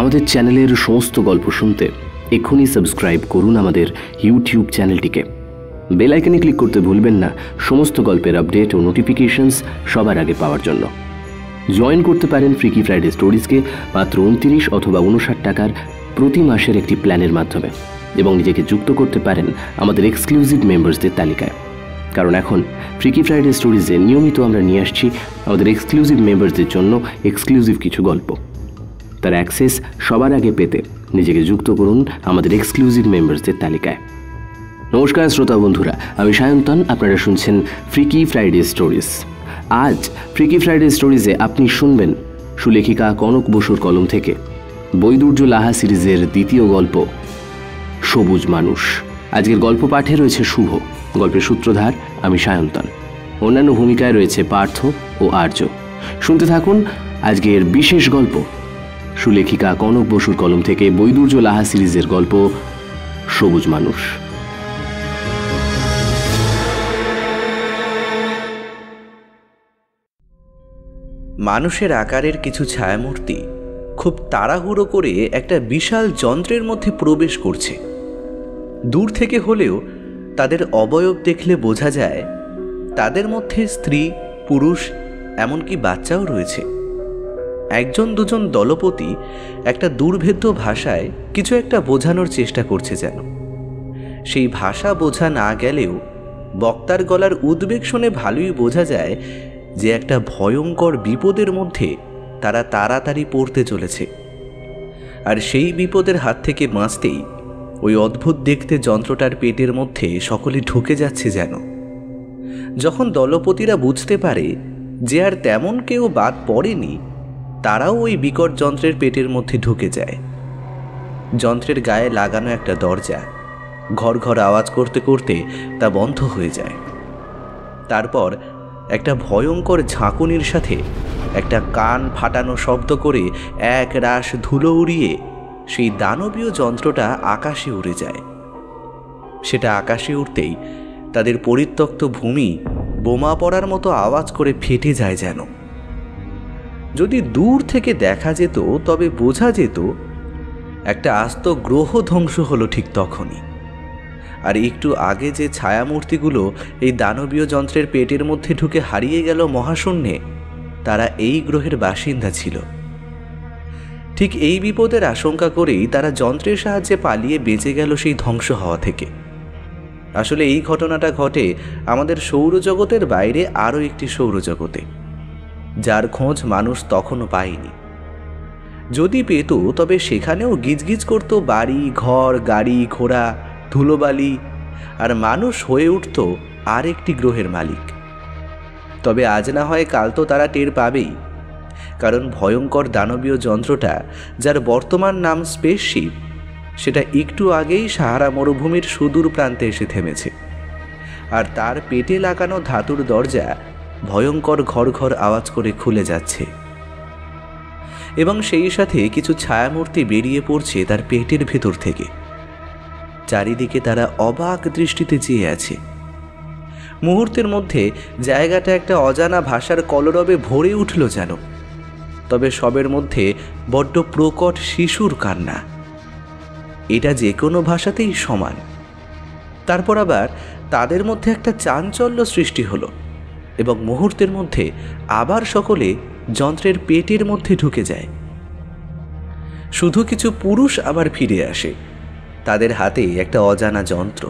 আমাদের চ্যানেলের সমস্ত গল্প শুনতে এক্ষুনি সাবস্ক্রাইব করুন আমাদের ইউটিউব চ্যানেলটিকে। বেল আইকনে ক্লিক করতে ভুলবেন না সমস্ত গল্পের আপডেট ও নোটিফিকেশনস সবার আগে পাওয়ার জন্য। জয়েন করতে পারেন ফ্রিকি ফ্রাইডে স্টোরিজকে মাত্র 29 অথবা 59 টাকার প্রতি মাসের একটি প্ল্যানের মাধ্যমে, এবং নিজেকে যুক্ত করতে পারেন আমাদের এক্সক্লুসিভ মেম্বার্সদের তালিকায়। কারণ এখন ফ্রিকি ফ্রাইডে স্টোরিজে নিয়মিত আমরা নিয়ে আসছি আমাদের এক্সক্লুসিভ মেম্বার্সদের জন্য এক্সক্লুসিভ কিছু গল্প। তার অ্যাক্সেস সবার আগে পেতে নিজেকে যুক্ত করুন আমাদের এক্সক্লুসিভ মেম্বার্সদের তালিকায়। নমস্কার শ্রোতা বন্ধুরা, আমি সায়ন্তন, আপনারা শুনছেন ফ্রিকি ফ্রাইডে স্টোরিজ। আজ ফ্রিকি ফ্রাইডে স্টোরিজে আপনি শুনবেন সুলেখিকা কনক বসুর কলম থেকে বৈদুর্য লাহা সিরিজের দ্বিতীয় গল্প সবুজ মানুষ। আজকের গল্প পাঠে রয়েছে শুভ, গল্পের সূত্রধার আমি সায়ন্তন, অন্যান্য ভূমিকায় রয়েছে পার্থ ও আর্য। শুনতে থাকুন আজকের বিশেষ গল্প সুলেখিকা কনক বসুর কলম থেকে বৈদুর্য লাহা সিরিজের গল্প সবুজ মানুষ। মানুষের আকারের কিছু ছায়ামূর্তি খুব তাড়াহুড়ো করে একটা বিশাল যন্ত্রের মধ্যে প্রবেশ করছে। দূর থেকে হলেও তাদের অবয়ব দেখলে বোঝা যায় তাদের মধ্যে স্ত্রী, পুরুষ, এমনকি বাচ্চাও রয়েছে। একজন দুজন দলপতি একটা দুর্ভেদ্য ভাষায় কিছু একটা বোঝানোর চেষ্টা করছে যেন। সেই ভাষা বোঝা না গেলেও বক্তার গলার উদ্বেগ শুনে ভালোই বোঝা যায় যে একটা ভয়ঙ্কর বিপদের মধ্যে তারা তাড়াতাড়ি পড়তে চলেছে। আর সেই বিপদের হাত থেকে বাঁচতেই ওই অদ্ভুত দেখতে যন্ত্রটার পেটের মধ্যে সকলে ঢুকে যাচ্ছে যেন। যখন দলপতিরা বুঝতে পারে যে আর তেমন কেউ বাদ পড়েনি, তারাও ওই বিকট যন্ত্রের পেটের মধ্যে ঢুকে যায়। যন্ত্রের গায়ে লাগানো একটা দরজা ঘর ঘর আওয়াজ করতে করতে তা বন্ধ হয়ে যায়। তারপর একটা ভয়ঙ্কর ঝাঁকুনির সাথে একটা কান ফাটানো শব্দ করে এক রাশ ধুলো উড়িয়ে সেই দানবীয় যন্ত্রটা আকাশে উড়ে যায়। সেটা আকাশে উঠতেই তাদের পরিত্যক্ত ভূমি বোমা পড়ার মতো আওয়াজ করে ফেটে যায় যেন। যদি দূর থেকে দেখা যেত তবে বোঝা যেত একটা আস্ত গ্রহ ধ্বংস হলো ঠিক তখনই। আর একটু আগে যে ছায়ামূর্তিগুলো এই দানবীয় যন্ত্রের পেটের মধ্যে ঢুকে হারিয়ে গেল মহাশূন্যে, তারা এই গ্রহের বাসিন্দা ছিল। ঠিক এই বিপদের আশঙ্কা করেই তারা যন্ত্রের সাহায্যে পালিয়ে বেঁচে গেল সেই ধ্বংস হওয়া থেকে। আসলে এই ঘটনাটা ঘটে আমাদের সৌরজগতের বাইরে আরও একটি সৌরজগতে, যার খোঁজ মানুষ তখনও পায়নি। যদি পেত তবে সেখানেও গিজগিজ করত বাড়ি, ঘর, গাড়ি, ঘোড়া, ধুলোবালি, আর মানুষ হয়ে উঠত আর একটি গ্রহের মালিক। তবে আজ না হয় কাল তো তারা টের পাবেই, কারণ ভয়ঙ্কর দানবীয় যন্ত্রটা, যার বর্তমান নাম স্পেসশিপ, সেটা একটু আগেই সাহারা মরুভূমির সুদূর প্রান্তে এসে থেমেছে। আর তার পেটে লাগানো ধাতুর দরজা ভয়ঙ্কর ঘর ঘর আওয়াজ করে খুলে যাচ্ছে, এবং সেই সাথে কিছু ছায়ামূর্তি বেরিয়ে পড়ছে তার পেটের ভেতর থেকে। চারিদিকে তারা অবাক দৃষ্টিতে চেয়ে আছে। মুহূর্তের মধ্যে জায়গাটা একটা অজানা ভাষার কলরবে ভরে উঠল যেন। তবে সবের মধ্যে বড্ড প্রকট শিশুর কান্না। এটা যে কোনো ভাষাতেই সমান। তারপর আবার তাদের মধ্যে একটা চাঞ্চল্য সৃষ্টি হলো, এবং মুহূর্তের মধ্যে আবার সকলে যন্ত্রের পেটের মধ্যে ঢুকে যায়। শুধু কিছু পুরুষ আবার ফিরে আসে, তাদের হাতে একটা অজানা যন্ত্র।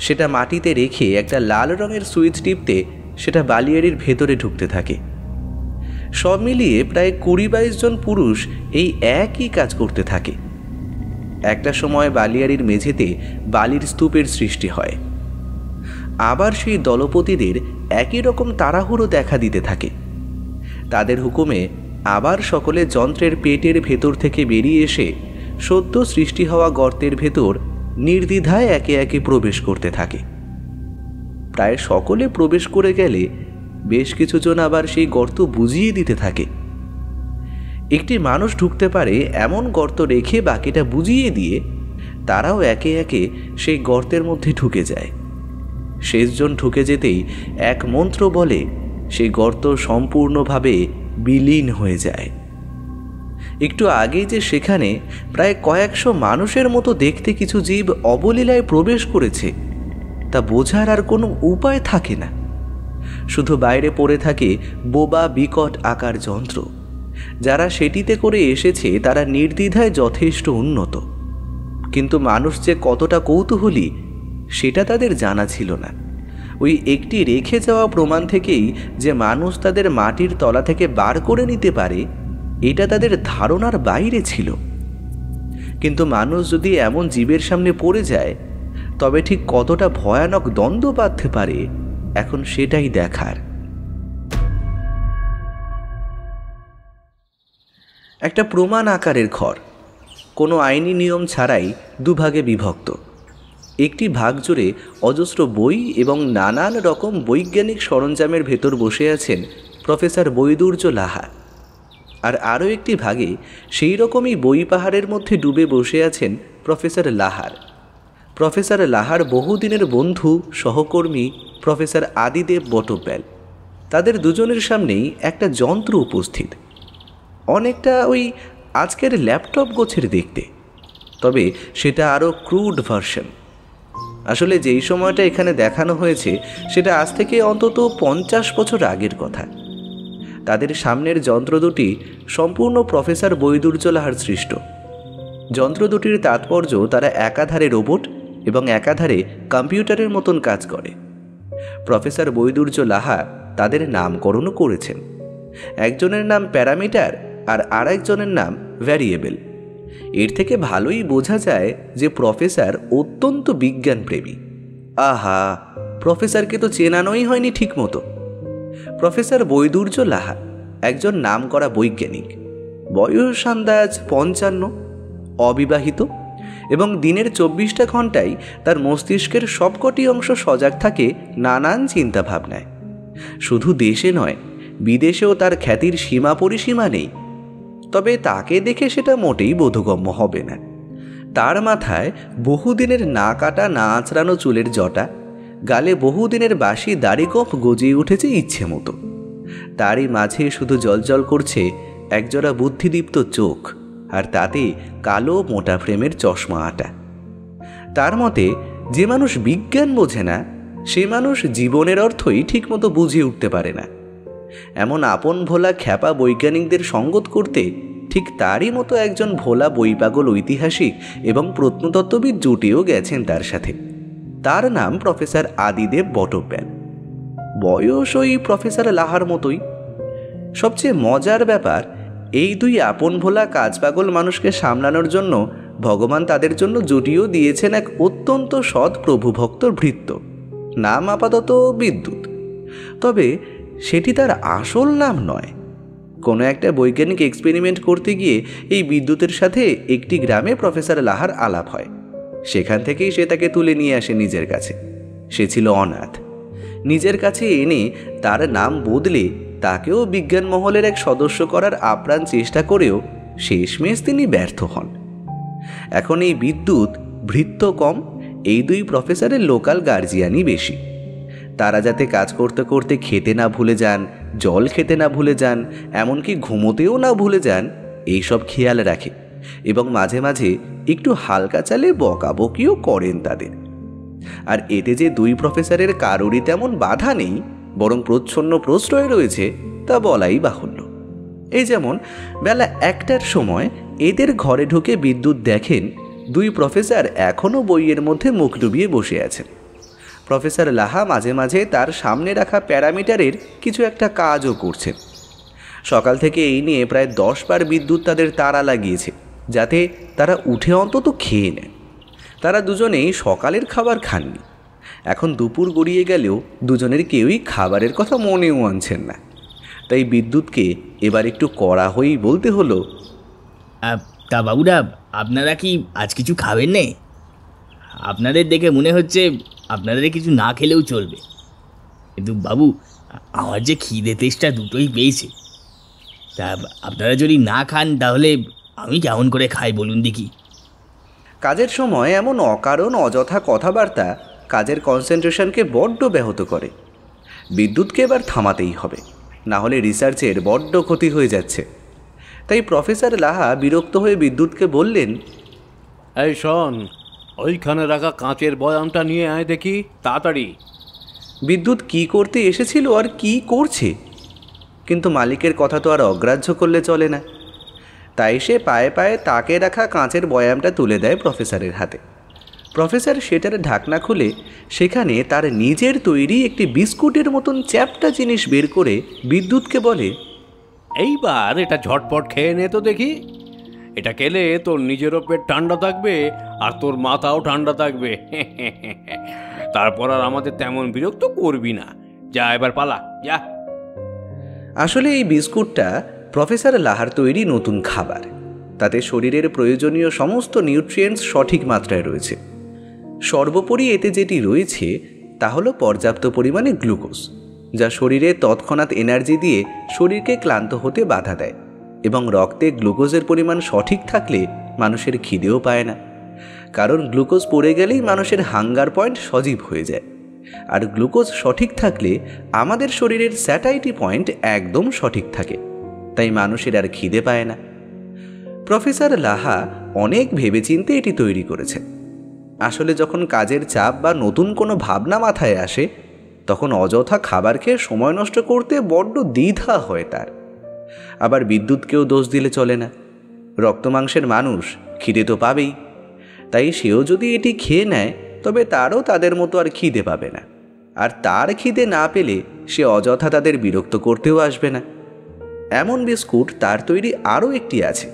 সেটা মাটিতে রেখে একটা লাল রঙের সুইচ টিপতে সেটা বালিয়াড়ির ভেতরে ঢুকতে থাকে। সব মিলিয়ে প্রায় 20-22 জন পুরুষ এই একই কাজ করতে থাকে। একটা সময় বালিয়াড়ির মেঝেতে বালির স্তূপের সৃষ্টি হয়। আবার সেই দলপতিদের একই রকম তাড়াহুড়ো দেখা দিতে থাকে। তাদের হুকুমে আবার সকলে যন্ত্রের পেটের ভেতর থেকে বেরিয়ে এসে সদ্য সৃষ্টি হওয়া গর্তের ভেতর নির্দ্বিধায় একে একে প্রবেশ করতে থাকে। প্রায় সকলে প্রবেশ করে গেলে বেশ কিছুজন আবার সেই গর্ত বুঝিয়ে দিতে থাকে। একটি মানুষ ঢুকতে পারে এমন গর্ত রেখে বাকিটা বুঝিয়ে দিয়ে তারাও একে একে সেই গর্তের মধ্যে ঢুকে যায়। শেষজন ঢুকে যেতেই এক মন্ত্র বলে সেই গর্ত সম্পূর্ণভাবে বিলীন হয়ে যায়। একটু আগেই যে সেখানে প্রায় কয়েকশো মানুষের মতো দেখতে কিছু জীব অবলীলায় প্রবেশ করেছে তা বোঝার আর কোনো উপায় থাকে না। শুধু বাইরে পড়ে থাকে বোবা বিকট আকার যন্ত্র। যারা সেটিতে করে এসেছে তারা নির্দ্বিধায় যথেষ্ট উন্নত, কিন্তু মানুষ যে কতটা কৌতূহলী সেটা তাদের জানা ছিল না। ওই একটি রেখে যাওয়া প্রমাণ থেকেই যে মানুষ তাদের মাটির তলা থেকে বার করে নিতে পারে এটা তাদের ধারণার বাইরে ছিল। কিন্তু মানুষ যদি এমন জীবের সামনে পড়ে যায় তবে ঠিক কতটা ভয়ানক দ্বন্দ্ব বাঁধতে পারে এখন সেটাই দেখার। একটা প্রমাণ আকারের ঘর, কোনো আইনি নিয়ম ছাড়াই দুভাগে বিভক্ত। একটি ভাগ জুড়ে অজস্র বই এবং নানান রকম বৈজ্ঞানিক সরঞ্জামের ভেতর বসে আছেন প্রফেসর বৈদুর্য লাহা। আর আরও একটি ভাগে সেই রকমই বই পাহাড়ের মধ্যে ডুবে বসে আছেন প্রফেসর লাহার। প্রফেসর লাহার বহুদিনের বন্ধু সহকর্মী প্রফেসর আদিদেব বটব্যাল। তাদের দুজনের সামনেই একটা যন্ত্র উপস্থিত, অনেকটা ওই আজকের ল্যাপটপ গোছের দেখতে, তবে সেটা আরও ক্রুড ভার্সন। আসলে যেই সময়টা এখানে দেখানো হয়েছে সেটা আজ থেকে অন্তত 50 বছর আগের কথা। তাদের সামনের যন্ত্র দুটি সম্পূর্ণ প্রফেসর বৈদুর্য লাহার সৃষ্ট। যন্ত্র দুটির তাৎপর্য তারা একাধারে রোবট এবং একাধারে কম্পিউটারের মতন কাজ করে। প্রফেসর বৈদুর্য লাহা তাদের নামকরণও করেছেন। একজনের নাম প্যারামিটার আর আরেকজনের নাম ভ্যারিয়েবল। এর থেকে ভালোই বোঝা যায় যে প্রফেসর অত্যন্ত বিজ্ঞানপ্রেমী। আহা, প্রফেসরকে তো চেনানোই হয়নি ঠিক মতো। প্রফেসর বৈদুর্য লাহা একজন নামকরা বৈজ্ঞানিক, বয়স আন্দাজ 55, অবিবাহিত এবং দিনের 24টা ঘন্টায় তার মস্তিষ্কের সবকটি অংশ সজাগ থাকে নানান চিন্তাভাবনায়। শুধু দেশে নয়, বিদেশেও তার খ্যাতির সীমা পরিসীমা নেই। তবে তাকে দেখে সেটা মোটেই বোধগম্য হবে না। তার মাথায় বহুদিনের না কাটা না আঁচড়ানো চুলের জটা, গালে বহুদিনের বাসি দাড়িগোঁফ গজিয়ে উঠেছে ইচ্ছে মতো। তারই মাঝে শুধু জলজল করছে একজোড়া বুদ্ধিদীপ্ত চোখ, আর তাতে কালো মোটা ফ্রেমের চশমা আটা। তার মতে যে মানুষ বিজ্ঞান বোঝে না সে মানুষ জীবনের অর্থই ঠিকমতো বুঝে উঠতে পারে না। এমন আপন ভোলা খ্যাপা বৈজ্ঞানিকদের সঙ্গত করতে ঠিক তারই মতো একজন ভোলা বইপাগল ঐতিহাসিক এবং প্রত্নতত্ত্ববিদ জুটেও গেছেন তার সাথে। তার নাম প্রফেসর আদিদেব বটব্যাল। বয়স ওই প্রফেসর লাহার মতোই। সবচেয়ে মজার ব্যাপার, এই দুই আপন ভোলা কাজপাগল মানুষকে সামলানোর জন্য ভগবান তাদের জন্য জুটিয়েও দিয়েছেন এক অত্যন্ত সৎ প্রভুভক্তর ভৃত্য, নাম আপাতত বিদ্যুৎ। তবে সেটি তার আসল নাম নয়। কোনো একটা বৈজ্ঞানিক এক্সপেরিমেন্ট করতে গিয়ে এই বিদ্যুতের সাথে একটি গ্রামে প্রফেসর লাহার আলাপ হয়। সেখান থেকেই সে তাকে তুলে নিয়ে আসে নিজের কাছে। সে ছিল অনাথ। নিজের কাছে এনে তার নাম বদলে তাকেও বিজ্ঞান মহলের এক সদস্য করার আপ্রাণ চেষ্টা করেও শেষমেশ তিনি ব্যর্থ হন। এখন এই বিদ্যুৎ ভৃত্য কম, এই দুই প্রফেসরের লোকাল গার্জিয়ানই বেশি। তারা যাতে কাজ করতে করতে খেতে না ভুলে যান, জল খেতে না ভুলে যান, এমনকি ঘুমোতেও না ভুলে যান, এইসব খেয়াল রাখে এবং মাঝে মাঝে একটু হালকা চালে বকাবকিও করেন তাদের। আর এতে যে দুই প্রফেসরের কারোরই তেমন বাধা নেই, বরং প্রচ্ছন্ন প্রশ্রয় রয়েছে তা বলাই বাহুল্য। এই যেমন বেলা 1টার সময় এদের ঘরে ঢুকে বিদ্যুৎ দেখেন দুই প্রফেসর এখনও বইয়ের মধ্যে মুখ ডুবিয়ে বসে আছেন। প্রফেসর লাহা মাঝে মাঝে তার সামনে রাখা প্যারামিটারের কিছু একটা কাজও করছেন। সকাল থেকে এই নিয়ে প্রায় 10 বার বিদ্যুৎ তাদের তাড়া লাগিয়েছে যাতে তারা উঠে অন্তত খেয়ে নেয়। তারা দুজনেই সকালের খাবার খাননি। এখন দুপুর গড়িয়ে গেলেও দুজনের কেউই খাবারের কথা মনেও আনছেন না। তাই বিদ্যুৎকে এবার একটু কড়া হয়েই বলতে হলো, তা বাবুরা, আপনারা কি আজ কিছু খাবেন না? আপনাদের দেখে মনে হচ্ছে আপনাদের কিছু না খেলেও চলবে, কিন্তু বাবু আমার যে খিদে তেষ্টা দুটোই পেয়েছে। তা আপনারা যদি না খান তাহলে আমি কেমন করে খাই বলুন দেখি। কাজের সময় এমন অকারণ অযথা কথাবার্তা কাজের কনসেন্ট্রেশনকে বড্ড ব্যাহত করে। বিদ্যুৎকে এবার থামাতেই হবে, না হলে রিসার্চের বড্ড ক্ষতি হয়ে যাচ্ছে। তাই প্রফেসর লাহা বিরক্ত হয়ে বিদ্যুৎকে বললেন, এই শোন, ওইখানে রাখা কাঁচের বয়ামটা নিয়ে আয় দেখি, তাড়াতাড়ি। বিদ্যুৎ কি করতে এসেছিল আর কি করছে, কিন্তু মালিকের কথা তো আর অগ্রাহ্য করলে চলে না। তাই সে পায়ে পায়ে তাকে রাখা কাঁচের বয়ামটা তুলে দেয় প্রফেসরের হাতে। প্রফেসর সেটার ঢাকনা খুলে সেখানে তার নিজের তৈরি একটি বিস্কুটের মতন চ্যাপ্টা জিনিস বের করে বিদ্যুৎকে বলে, এইবার এটা ঝটপট খেয়ে নে তো দেখি। এটা খেলে তোর নিজেরও পেট ঠান্ডা থাকবে আর তোর মাথাও ঠান্ডা থাকবে। তারপর আর আমাদের তেমন বিরক্ত করবি না। যা, এবার পালা, যা। আসলে এই বিস্কুটটা প্রফেসর লাহার তৈরি নতুন খাবার। তাতে শরীরের প্রয়োজনীয় সমস্ত নিউট্রিয়েন্টস সঠিক মাত্রায় রয়েছে। সর্বোপরি এতে যেটি রয়েছে তা হলো পর্যাপ্ত পরিমাণে গ্লুকোজ, যা শরীরে তৎক্ষণাৎ এনার্জি দিয়ে শরীরকে ক্লান্ত হতে বাধা দেয়। এবং রক্তে গ্লুকোজের পরিমাণ সঠিক থাকলে মানুষের খিদেও পায় না, কারণ গ্লুকোজ পড়ে গেলেই মানুষের হাঙ্গার পয়েন্ট সজীব হয়ে যায়। আর গ্লুকোজ সঠিক থাকলে আমাদের শরীরের স্যাটাইটি পয়েন্ট একদম সঠিক থাকে, তাই মানুষের আর খিদে পায় না। প্রফেসর লাহা অনেক ভেবেচিন্তে এটি তৈরি করেছেন। আসলে যখন কাজের চাপ বা নতুন কোনো ভাবনা মাথায় আসে, তখন অযথা খাবার খেয়ে সময় নষ্ট করতে বড্ড দ্বিধা হয় তার। আবার বিদ্যুৎকেও দোষ দিলে চলে না, রক্তমাংসের মানুষ, খিদে তো পাবেই। তাই সেও যদি এটি খেয়ে নেয় তবে তারও তাদের মতো আর খিদে পাবে না, আর তার খিদে না পেলে সে অযথা তাদের বিরক্ত করতেও আসবে না। এমন বিস্কুট তার তৈরি আরও একটি আছে,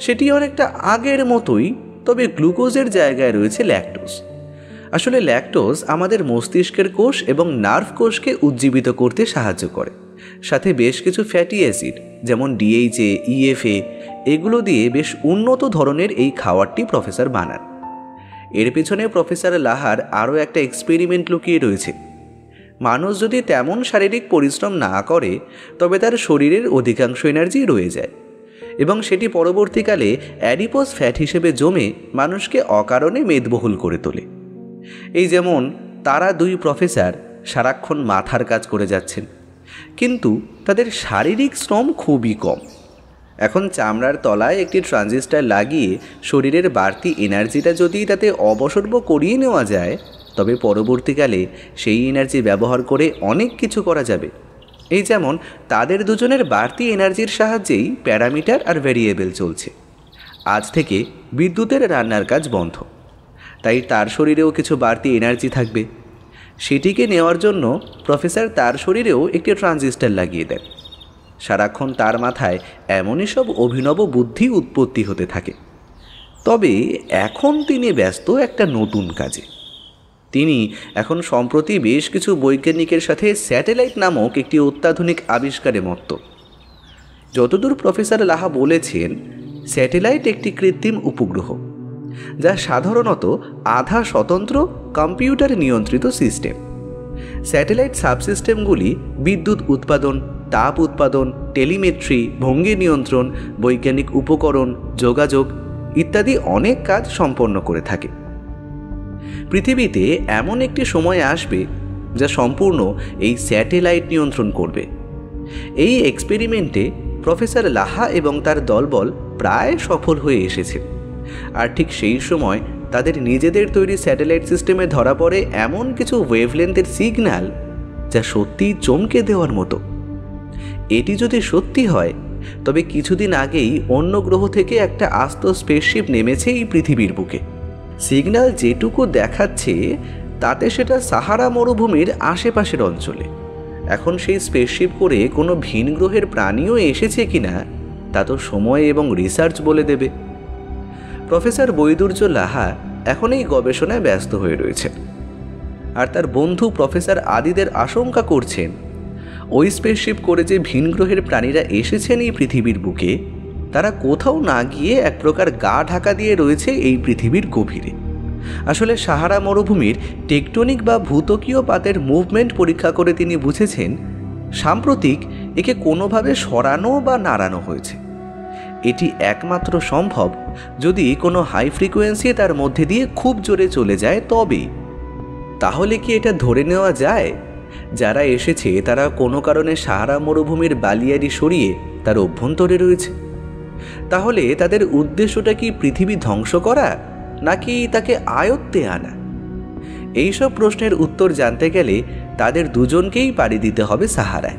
সেটি অনেকটা আগের মতোই, তবে গ্লুকোজের জায়গায় রয়েছে ল্যাকটোজ। আসলে ল্যাকটোজ আমাদের মস্তিষ্কের কোষ এবং নার্ভ কোষকে উজ্জীবিত করতে সাহায্য করে। সাথে বেশ কিছু ফ্যাটি অ্যাসিড যেমন DHA, EFA এগুলো দিয়ে বেশ উন্নত ধরনের এই খাবারটি প্রফেসর বানান। এর পিছনে প্রফেসর লাহার আরও একটা এক্সপেরিমেন্ট লুকিয়ে রয়েছে। মানুষ যদি তেমন শারীরিক পরিশ্রম না করে তবে তার শরীরের অধিকাংশ এনার্জি রয়ে যায় এবং সেটি পরবর্তীকালে অ্যাডিপোজ ফ্যাট হিসেবে জমে মানুষকে অকারণে মেদবহুল করে তোলে। এই যেমন তারা দুই প্রফেসর সারাক্ষণ মাথার কাজ করে যাচ্ছেন, কিন্তু তাদের শারীরিক শ্রম খুবই কম। এখন চামড়ার তলায় একটি ট্রানজিস্টার লাগিয়ে শরীরের বাড়তি এনার্জিটা যদি তাতে অবসর্ব করিয়ে নেওয়া যায়, তবে পরবর্তীকালে সেই এনার্জি ব্যবহার করে অনেক কিছু করা যাবে। এই যেমন তাদের দুজনের বাড়তি এনার্জির সাহায্যেই প্যারামিটার আর ভ্যারিয়েবল চলছে। আজ থেকে বিদ্যুতের রান্নার কাজ বন্ধ, তাই তার শরীরেও কিছু বাড়তি এনার্জি থাকবে। সেটিকে নেওয়ার জন্য প্রফেসর তার শরীরেও একটি ট্রানজিস্টার লাগিয়ে দেন। সারাক্ষণ তার মাথায় এমনই সব অভিনব বুদ্ধি উৎপত্তি হতে থাকে। তবে এখন তিনি ব্যস্ত একটা নতুন কাজে। তিনি এখন সম্প্রতি বেশ কিছু বৈজ্ঞানিকের সাথে স্যাটেলাইট নামক একটি অত্যাধুনিক আবিষ্কারে মত্ত। যতদূর প্রফেসর লাহা বলেছেন, স্যাটেলাইট একটি কৃত্রিম উপগ্রহ, যা সাধারণত আধা স্বতন্ত্র কম্পিউটার নিয়ন্ত্রিত সিস্টেম। স্যাটেলাইট সাবসিস্টেমগুলি বিদ্যুৎ উৎপাদন, তাপ উৎপাদন, টেলিমেট্রি, ভঙ্গি নিয়ন্ত্রণ, বৈজ্ঞানিক উপকরণ, যোগাযোগ ইত্যাদি অনেক কাজ সম্পন্ন করে থাকে। পৃথিবীতে এমন একটি সময় আসবে যা সম্পূর্ণ এই স্যাটেলাইট নিয়ন্ত্রণ করবে। এই এক্সপেরিমেন্টে প্রফেসর লাহা এবং তার দলবল প্রায় সফল হয়ে এসেছে। আর ঠিক সেই সময় তাদের নিজেদের তৈরি স্যাটেলাইট সিস্টেমে ধরা পড়ে এমন কিছু ওয়েভলেন্থের সিগন্যাল যা সত্যিই চমকে দেওয়ার মতো। এটি যদি সত্যি হয় তবে কিছুদিন আগেই অন্য গ্রহ থেকে একটা আস্ত স্পেসশিপ নেমেছে এই পৃথিবীর বুকে। সিগন্যাল যেটুকু দেখাচ্ছে তাতে সেটা সাহারা মরুভূমির আশেপাশের অঞ্চলে। এখন সেই স্পেসশিপ করে কোনো ভিন গ্রহের প্রাণীও এসেছে কিনা তা তো সময় এবং রিসার্চ বলে দেবে। প্রফেসর বৈদুর্য লাহা এখন এই গবেষণায় ব্যস্ত হয়ে রয়েছেন, আর তার বন্ধু প্রফেসর আদিদের আশঙ্কা করছেন ওই স্পেসশিপ করে যে ভিন গ্রহের প্রাণীরা এসেছেন এই পৃথিবীর বুকে, তারা কোথাও না গিয়ে এক প্রকার গা ঢাকা দিয়ে রয়েছে এই পৃথিবীর গভীরে। আসলে সাহারা মরুভূমির টেকটনিক বা ভূত্বকীয় পাতের মুভমেন্ট পরীক্ষা করে তিনি বুঝেছেন সাম্প্রতিক একে কোনোভাবে সরানো বা নাড়ানো হয়েছে। এটি একমাত্র সম্ভব যদি কোনো হাই ফ্রিকোয়েন্সি তার মধ্যে দিয়ে খুব জোরে চলে যায় তবেই। তাহলে কি এটা ধরে নেওয়া যায় যারা এসেছে তারা কোনো কারণে সাহারা মরুভূমির বালিয়াড়ি সরিয়ে তার অভ্যন্তরে রয়েছে? তাহলে তাদের উদ্দেশ্যটা কি পৃথিবী ধ্বংস করা, নাকি তাকে আয়ত্তে আনা? এইসব প্রশ্নের উত্তর জানতে গেলে তাদের দুজনকেই পাড়ি দিতে হবে সাহারায়,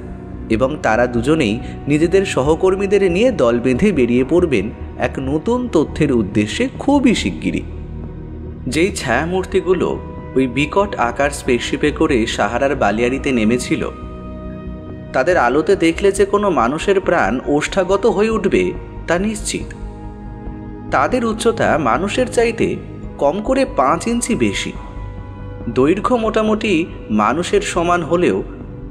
এবং তারা দুজনেই নিজেদের সহকর্মীদের নিয়ে দল বেঁধে বেরিয়ে পড়বেন এক নতুন তথ্যের উদ্দেশ্যে খুবই শিগগিরই। যেই ছায়ামূর্তিগুলো ওই বিকট আকার স্পেসশিপে করে সাহারার বালিয়াড়িতে নেমেছিল, তাদের আলোতে দেখলে যে কোনো মানুষের প্রাণ ওষ্ঠাগত হয়ে উঠবে তা নিশ্চিত। তাদের উচ্চতা মানুষের চাইতে কম করে 5 ইঞ্চি বেশি, দৈর্ঘ্য মোটামুটি মানুষের সমান হলেও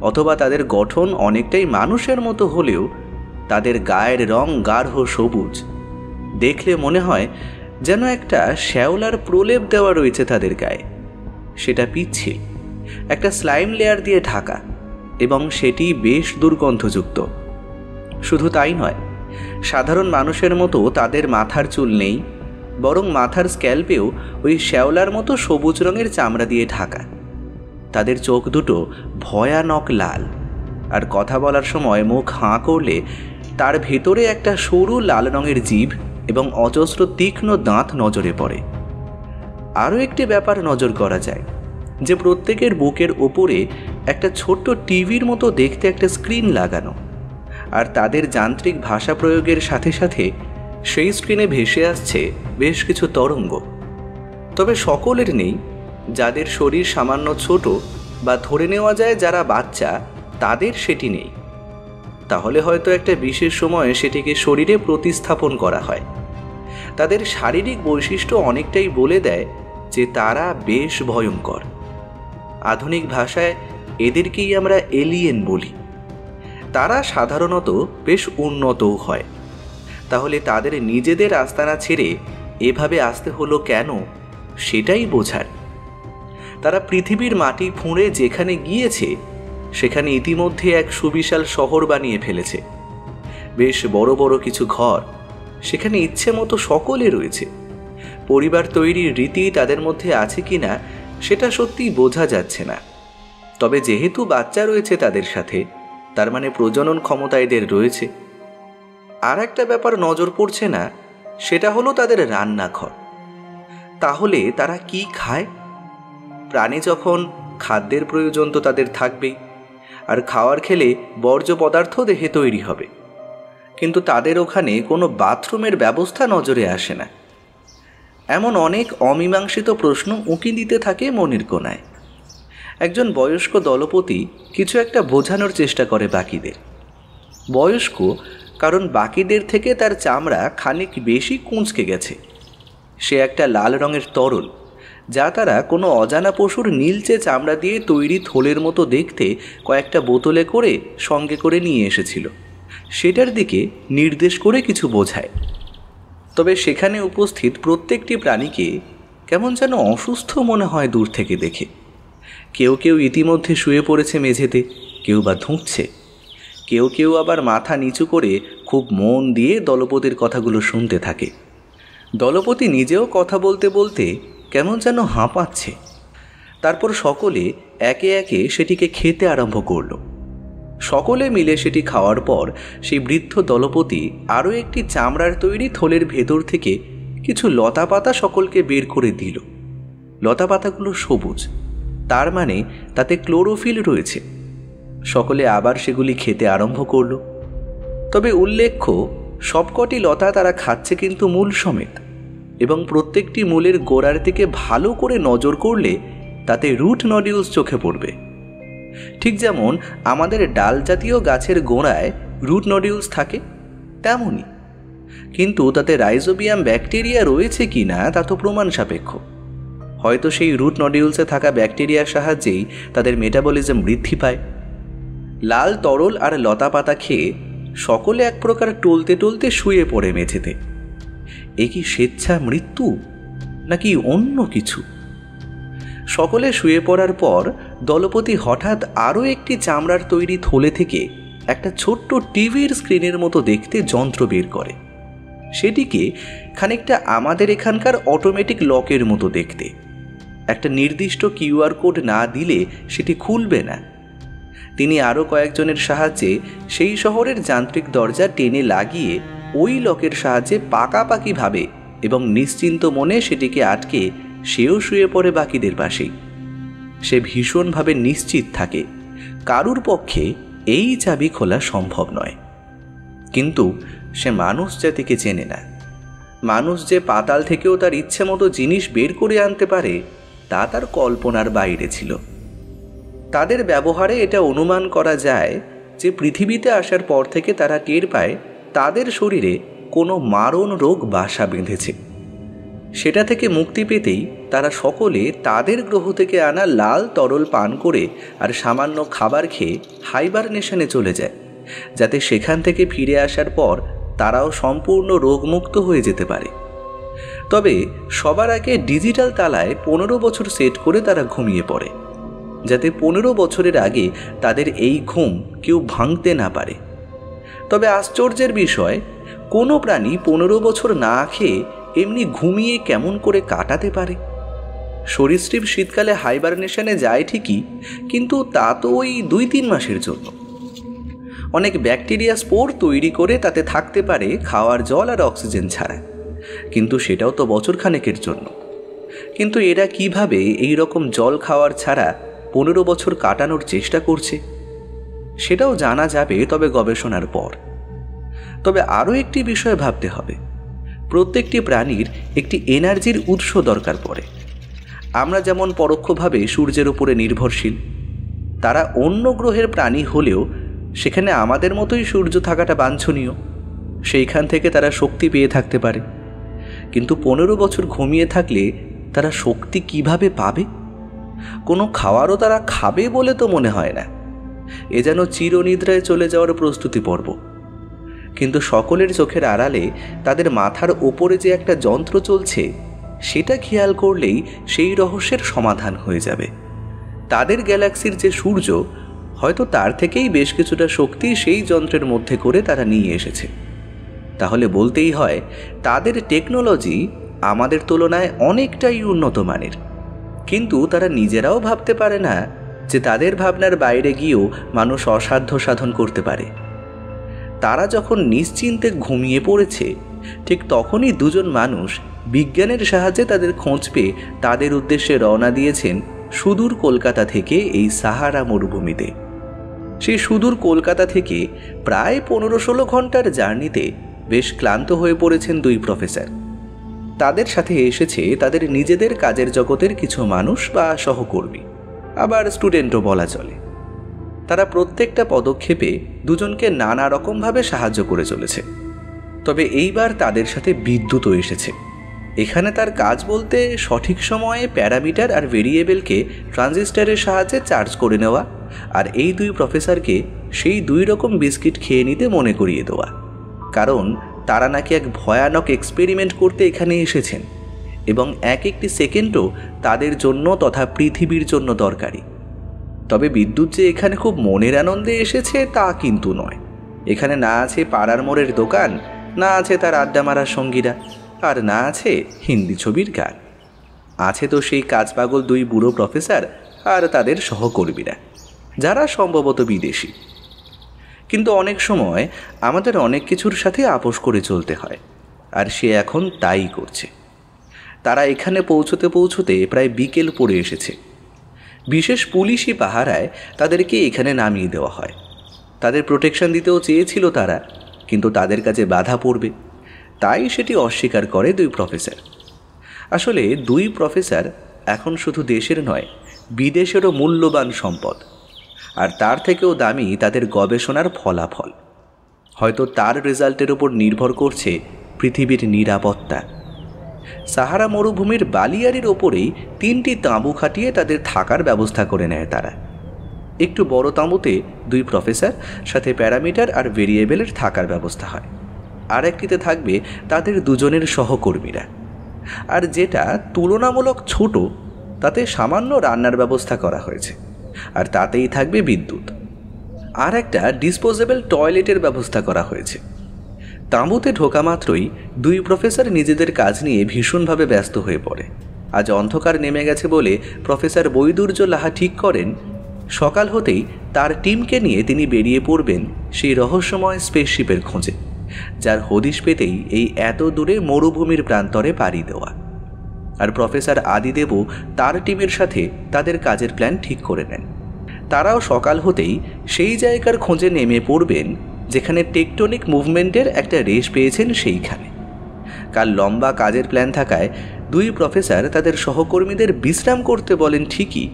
অথবা তাদের গঠন অনেকটাই মানুষের মতো হলেও তাদের গায়ের রং গাঢ় সবুজ। দেখলে মনে হয় যেন একটা শ্যাওলার প্রলেপ দেওয়া রয়েছে তাদের গায়ে। সেটা পিচ্ছিল, একটা স্লাইম লেয়ার দিয়ে ঢাকা, এবং সেটি বেশ দুর্গন্ধযুক্ত। শুধু তাই নয়, সাধারণ মানুষের মতো তাদের মাথার চুল নেই, বরং মাথার স্ক্যাল্পেও ওই শ্যাওলার মতো সবুজ রঙের চামড়া দিয়ে ঢাকা। তাদের চোখ দুটো ভয়ানক লাল, আর কথা বলার সময় মুখ হাঁ করলে তার ভেতরে একটা সরু লাল রঙের জিভ এবং অজস্র তীক্ষ্ণ দাঁত নজরে পড়ে। আরও একটি ব্যাপার নজর করা যায় যে প্রত্যেকের বুকের ওপরে একটা ছোট্ট টিভির মতো দেখতে একটা স্ক্রিন লাগানো, আর তাদের যান্ত্রিক ভাষা প্রয়োগের সাথে সাথে সেই স্ক্রিনে ভেসে আসছে বেশ কিছু তরঙ্গ। তবে সকলের নেই, যাদের শরীর সামান্য ছোট বা ধরে নেওয়া যায় যারা বাচ্চা, তাদের সেটি নেই। তাহলে হয়তো একটা বিশেষ সময়ে সেটিকে শরীরে প্রতিস্থাপন করা হয়। তাদের শারীরিক বৈশিষ্ট্য অনেকটাই বলে দেয় যে তারা বেশ ভয়ঙ্কর। আধুনিক ভাষায় এদেরকেই আমরা এলিয়েন বলি। তারা সাধারণত বেশ উন্নতও হয়। তাহলে তাদের নিজেদের আস্তানা ছেড়ে এভাবে আসতে হলো কেন, সেটাই বোঝার। তারা পৃথিবীর মাটি ফুঁড়ে যেখানে গিয়েছে সেখানে ইতিমধ্যে এক সুবিশাল শহর বানিয়ে ফেলেছে। বেশ বড় বড় কিছু ঘর, সেখানে ইচ্ছে মতো সকলে রয়েছে। পরিবার তৈরির রীতি তাদের মধ্যে আছে কিনা সেটা সত্যিই বোঝা যাচ্ছে না। তবে যেহেতু বাচ্চা রয়েছে তাদের সাথে, তার মানে প্রজনন ক্ষমতা এদের রয়েছে। আর একটা ব্যাপার নজর পড়ছে না, সেটা হলো তাদের রান্নাঘর। তাহলে তারা কি খায়? প্রাণী যখন, খাদ্যের প্রয়োজন তো তাদের থাকবেই, আর খাওয়ার খেলে বর্জ্য পদার্থ দেহে তৈরি হবে। কিন্তু তাদের ওখানে কোনো বাথরুমের ব্যবস্থা নজরে আসে না। এমন অনেক অমীমাংসিত প্রশ্ন উঁকি দিতে থাকে মনের কোণায়। একজন বয়স্ক দলপতি কিছু একটা বোঝানোর চেষ্টা করে বাকিদের। বয়স্ক কারণ বাকিদের থেকে তার চামড়া খানিক বেশি কুঁচকে গেছে। সে একটা লাল রঙের তরল, যা তারা কোনো অজানা পশুর নীলচে চামড়া দিয়ে তৈরি থলের মতো দেখতে কয়েকটা বোতলে করে সঙ্গে করে নিয়ে এসেছিল, সেটার দিকে নির্দেশ করে কিছু বোঝায়। তবে সেখানে উপস্থিত প্রত্যেকটি প্রাণীকে কেমন যেন অসুস্থ মনে হয় দূর থেকে দেখে। কেউ কেউ ইতিমধ্যে শুয়ে পড়েছে মেঝেতে, কেউ বা ধুঁকছে, কেউ কেউ আবার মাথা নিচু করে খুব মন দিয়ে দলপতির কথাগুলো শুনতে থাকে। দলপতি নিজেও কথা বলতে বলতে কেমন যেন হাঁপাচ্ছে। তারপর সকলে একে একে সেটিকে খেতে আরম্ভ করল। সকলে মিলে সেটি খাওয়ার পর সেই বৃদ্ধ দলপতি আরও একটি চামড়ার তৈরি থলের ভেতর থেকে কিছু লতাপাতা সকলকে বের করে দিল। লতাপাতাগুলো সবুজ, তার মানে তাতে ক্লোরোফিল রয়েছে। সকলে আবার সেগুলি খেতে আরম্ভ করল। তবে উল্লেখ্য, সবকটি লতা তারা খাচ্ছে কিন্তু মূল সমেত, এবং প্রত্যেকটি মূলের গোড়ার দিকে ভালো করে নজর করলে তাতে রুট নডিউলস চোখে পড়বে। ঠিক যেমন আমাদের ডাল জাতীয় গাছের গোড়ায় রুট নডিউলস থাকে তেমনই, কিন্তু তাতে রাইজোবিয়াম ব্যাকটেরিয়া রয়েছে কি না তা তো প্রমাণ সাপেক্ষ। হয়তো সেই রুট নডিউলসে থাকা ব্যাকটেরিয়ার সাহায্যেই তাদের মেটাবলিজম বৃদ্ধি পায়। লাল তরল আর লতা পাতা খেয়ে সকলে এক প্রকার টলতে টলতে শুয়ে পড়ে মেঝেতে। এ কি স্বেচ্ছা মৃত্যু নাকি অন্য কিছু? সকলে শুয়ে পড়ার পর দলপতি হঠাৎ আরও একটি চামড়ার তৈরি থলে থেকে একটা ছোট্ট টিভির স্ক্রিনের মতো দেখতে যন্ত্র বের করে। সেটিকে খানিকটা আমাদের এখানকার অটোমেটিক লকের মতো দেখতে। একটা নির্দিষ্ট কিউআর কোড না দিলে সেটি খুলবে না। তিনি আরও কয়েকজনের সাহায্যে সেই শহরের যান্ত্রিক দরজা টেনে লাগিয়ে ওই লকের সাহায্যে পাকাপাকিভাবে এবং নিশ্চিন্ত মনে সেটিকে আটকে সেও শুয়ে পড়ে বাকিদের পাশেই। সে ভীষণভাবে নিশ্চিত থাকে কারুর পক্ষে এই চাবি খোলা সম্ভব নয়। কিন্তু সে মানুষ জাতিকে চেনে না। মানুষ যে পাতাল থেকেও তার ইচ্ছে মতো জিনিস বের করে আনতে পারে তা তার কল্পনার বাইরে ছিল। তাদের ব্যবহারে এটা অনুমান করা যায় যে পৃথিবীতে আসার পর থেকে তারা টের পায় তাদের শরীরে কোনো মারণ রোগ বাসা বেঁধেছে। সেটা থেকে মুক্তি পেতেই তারা সকলে তাদের গ্রহ থেকে আনা লাল তরল পান করে আর সামান্য খাবার খেয়ে হাইবারনেশনে চলে যায়, যাতে সেখান থেকে ফিরে আসার পর তারাও সম্পূর্ণ রোগমুক্ত হয়ে যেতে পারে। তবে সবার আগে ডিজিটাল তালায় 15 বছর সেট করে তারা ঘুমিয়ে পড়ে, যাতে 15 বছরের আগে তাদের এই ঘুম কেউ ভাঙতে না পারে। তবে আশ্চর্যের বিষয়, কোনো প্রাণী 15 বছর না খেয়ে এমনি ঘুমিয়ে কেমন করে কাটাতে পারে? সরীসৃপ শীতকালে হাইবারনেশনে যায় ঠিকই, কিন্তু তা তো ওই 2-3 মাসের জন্য। অনেক ব্যাকটেরিয়া স্পোর তৈরি করে তাতে থাকতে পারে খাওয়ার জল আর অক্সিজেন ছাড়া, কিন্তু সেটাও তো বছরখানেকের জন্য। কিন্তু এরা কিভাবে এই রকম জল খাওয়ার ছাড়া 15 বছর কাটানোর চেষ্টা করছে সেটাও জানা যাবে, তবে গবেষণার পর। তবে আরও একটি বিষয় ভাবতে হবে, প্রত্যেকটি প্রাণীর একটি এনার্জির উৎস দরকার পড়ে। আমরা যেমন পরোক্ষভাবে সূর্যের উপরে নির্ভরশীল, তারা অন্য গ্রহের প্রাণী হলেও সেখানে আমাদের মতোই সূর্য থাকাটা বাঞ্ছনীয়। সেইখান থেকে তারা শক্তি পেয়ে থাকতে পারে। কিন্তু 15 বছর ঘুমিয়ে থাকলে তারা শক্তি কিভাবে পাবে? কোনো খাওয়ারও তারা খাবে বলে তো মনে হয় না। এ যেন চিরনিদ্রায় চলে যাওয়ার প্রস্তুতি পর্ব। কিন্তু সকলের চোখের আড়ালে তাদের মাথার ওপরে যে একটা যন্ত্র চলছে সেটা খেয়াল করলেই সেই রহস্যের সমাধান হয়ে যাবে। তাদের গ্যালাক্সির যে সূর্য, হয়তো তার থেকেই বেশ কিছুটা শক্তি সেই যন্ত্রের মধ্যে করে তারা নিয়ে এসেছে। তাহলে বলতেই হয় তাদের টেকনোলজি আমাদের তুলনায় অনেকটাই উন্নত মানের। কিন্তু তারা নিজেরাও ভাবতে পারে না যে তাদের ভাবনার বাইরে গিয়েও মানুষ অসাধ্য সাধন করতে পারে। তারা যখন নিশ্চিন্তে ঘুমিয়ে পড়েছে, ঠিক তখনই দুজন মানুষ বিজ্ঞানের সাহায্যে তাদের খোঁজ পেয়ে তাদের উদ্দেশ্যে রওনা দিয়েছেন সুদূর কলকাতা থেকে এই সাহারা মরুভূমিতে। সেই সুদূর কলকাতা থেকে প্রায় 15-16 ঘন্টার জার্নিতে বেশ ক্লান্ত হয়ে পড়েছেন দুই প্রফেসর। তাদের সাথে এসেছে তাদের নিজেদের কাজের জগতের কিছু মানুষ বা সহকর্মী, আবার স্টুডেন্টও বলা চলে। তারা প্রত্যেকটা পদক্ষেপে দুজনকে নানা রকমভাবে সাহায্য করে চলেছে। তবে এইবার তাদের সাথে বিদ্যুৎও এসেছে। এখানে তার কাজ বলতে সঠিক সময়ে প্যারামিটার আর ভেরিয়েবলকে ট্রানজিস্টরের সাহায্যে চার্জ করে নেওয়া, আর এই দুই প্রফেসরকে সেই 2 রকম বিস্কিট খেয়ে নিতে মনে করিয়ে দেওয়া। কারণ তারা নাকি এক ভয়ানক এক্সপেরিমেন্ট করতে এখানে এসেছেন এবং এক একটি সেকেন্ডও তাদের জন্য তথা পৃথিবীর জন্য দরকারি। তবে বিদ্যুৎ যে এখানে খুব মনের আনন্দে এসেছে তা কিন্তু নয়। এখানে না আছে পাড়ার মোড়ের দোকান, না আছে তার আড্ডা মারার সঙ্গীরা, আর না আছে হিন্দি ছবির গান। আছে তো সেই কাজ পাগল 2 বুড়ো প্রফেসর আর তাদের সহকর্মীরা, যারা সম্ভবত বিদেশি। কিন্তু অনেক সময় আমাদের অনেক কিছুর সাথে আপোষ করে চলতে হয়, আর সে এখন তাই করছে। তারা এখানে পৌঁছতে পৌঁছতে প্রায় বিকেল পড়ে এসেছে। বিশেষ পুলিশি পাহারায় তাদেরকে এখানে নামিয়ে দেওয়া হয়। তাদের প্রোটেকশন দিতেও চেয়েছিল তারা, কিন্তু তাদের কাছে বাধা পড়বে, তাই সেটি অস্বীকার করে 2 প্রফেসর। আসলে 2 প্রফেসর এখন শুধু দেশের নয়, বিদেশেরও মূল্যবান সম্পদ, আর তার থেকেও দামি তাদের গবেষণার ফলাফল। হয়তো তার রেজাল্টের উপর নির্ভর করছে পৃথিবীর নিরাপত্তা। সাহারা মরুভূমির বালিয়ারির ওপরেই 3টি তাঁবু খাটিয়ে তাদের থাকার ব্যবস্থা করে নেয় তারা। একটু বড় তাঁবুতে 2 প্রফেসর সাথে প্যারামিটার আর ভেরিয়েবলের থাকার ব্যবস্থা হয়। আর একটিতে থাকবে তাদের দুজনের সহকর্মীরা। আর যেটা তুলনামূলক ছোট, তাতে সামান্য রান্নার ব্যবস্থা করা হয়েছে, আর তাতেই থাকবে বিদ্যুৎ। আর একটা ডিসপোজেবল টয়লেটের ব্যবস্থা করা হয়েছে। তাঁবুতে ঢোকা মাত্রই 2 প্রফেসর নিজেদের কাজ নিয়ে ভীষণভাবে ব্যস্ত হয়ে পড়ে। আজ অন্ধকার নেমে গেছে বলে প্রফেসর বৈদুর্য লাহা ঠিক করেন সকাল হতেই তার টিমকে নিয়ে তিনি বেরিয়ে পড়বেন সেই রহস্যময় স্পেসশিপের খোঁজে, যার হদিশ পেতেই এই এত দূরে মরুভূমির প্রান্তরে পাড়ি দেওয়া। আর প্রফেসর আদিদেবও তার টিমের সাথে তাদের কাজের প্ল্যান ঠিক করে নেন। তারাও সকাল হতেই সেই জায়গার খোঁজে নেমে পড়বেন যেখানে টেকটনিক মুভমেন্টের একটা রেশ পেয়েছেন সেইখানে। কাল লম্বা কাজের প্ল্যান থাকায় দুই প্রফেসর তাদের সহকর্মীদের বিশ্রাম করতে বলেন ঠিকই,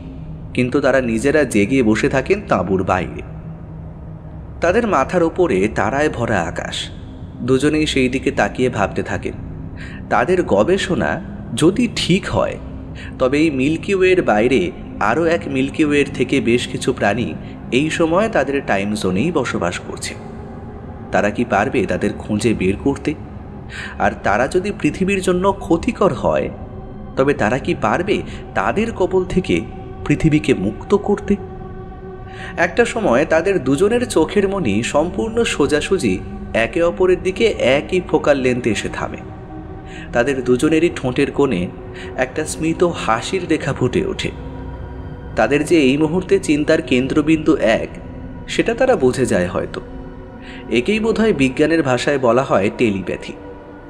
কিন্তু তারা নিজেরা জেগে বসে থাকেন তাঁবুর বাইরে। তাদের মাথার ওপরে তারায় ভরা আকাশ। দুজনেই সেই দিকে তাকিয়ে ভাবতে থাকেন তাদের গবেষণা যদি ঠিক হয় তবে এই মিল্কি ওয়ের বাইরে আরও এক মিল্কি ওয়ের থেকে বেশ কিছু প্রাণী এই সময় তাদের টাইম জোনেই বসবাস করছে। তারা কি পারবে তাদের খুঁজে বের করতে? আর তারা যদি পৃথিবীর জন্য ক্ষতিকর হয় তবে তারা কি পারবে তাদের কবল থেকে পৃথিবীকে মুক্ত করতে? একটা সময় তাদের দুজনের চোখের মনি সম্পূর্ণ সোজাসুজি একে অপরের দিকে একই ফোকাল লেন্থে এসে থামে। তাদের দুজনেরই ঠোঁটের কোণে একটা স্মিত হাসির রেখা ফুটে ওঠে। তাদের যে এই মুহূর্তে চিন্তার কেন্দ্রবিন্দু এক, সেটা তারা বুঝে যায় হয়তো। একেই বোধহয় বিজ্ঞানের ভাষায় বলা হয় টেলিপ্যাথি,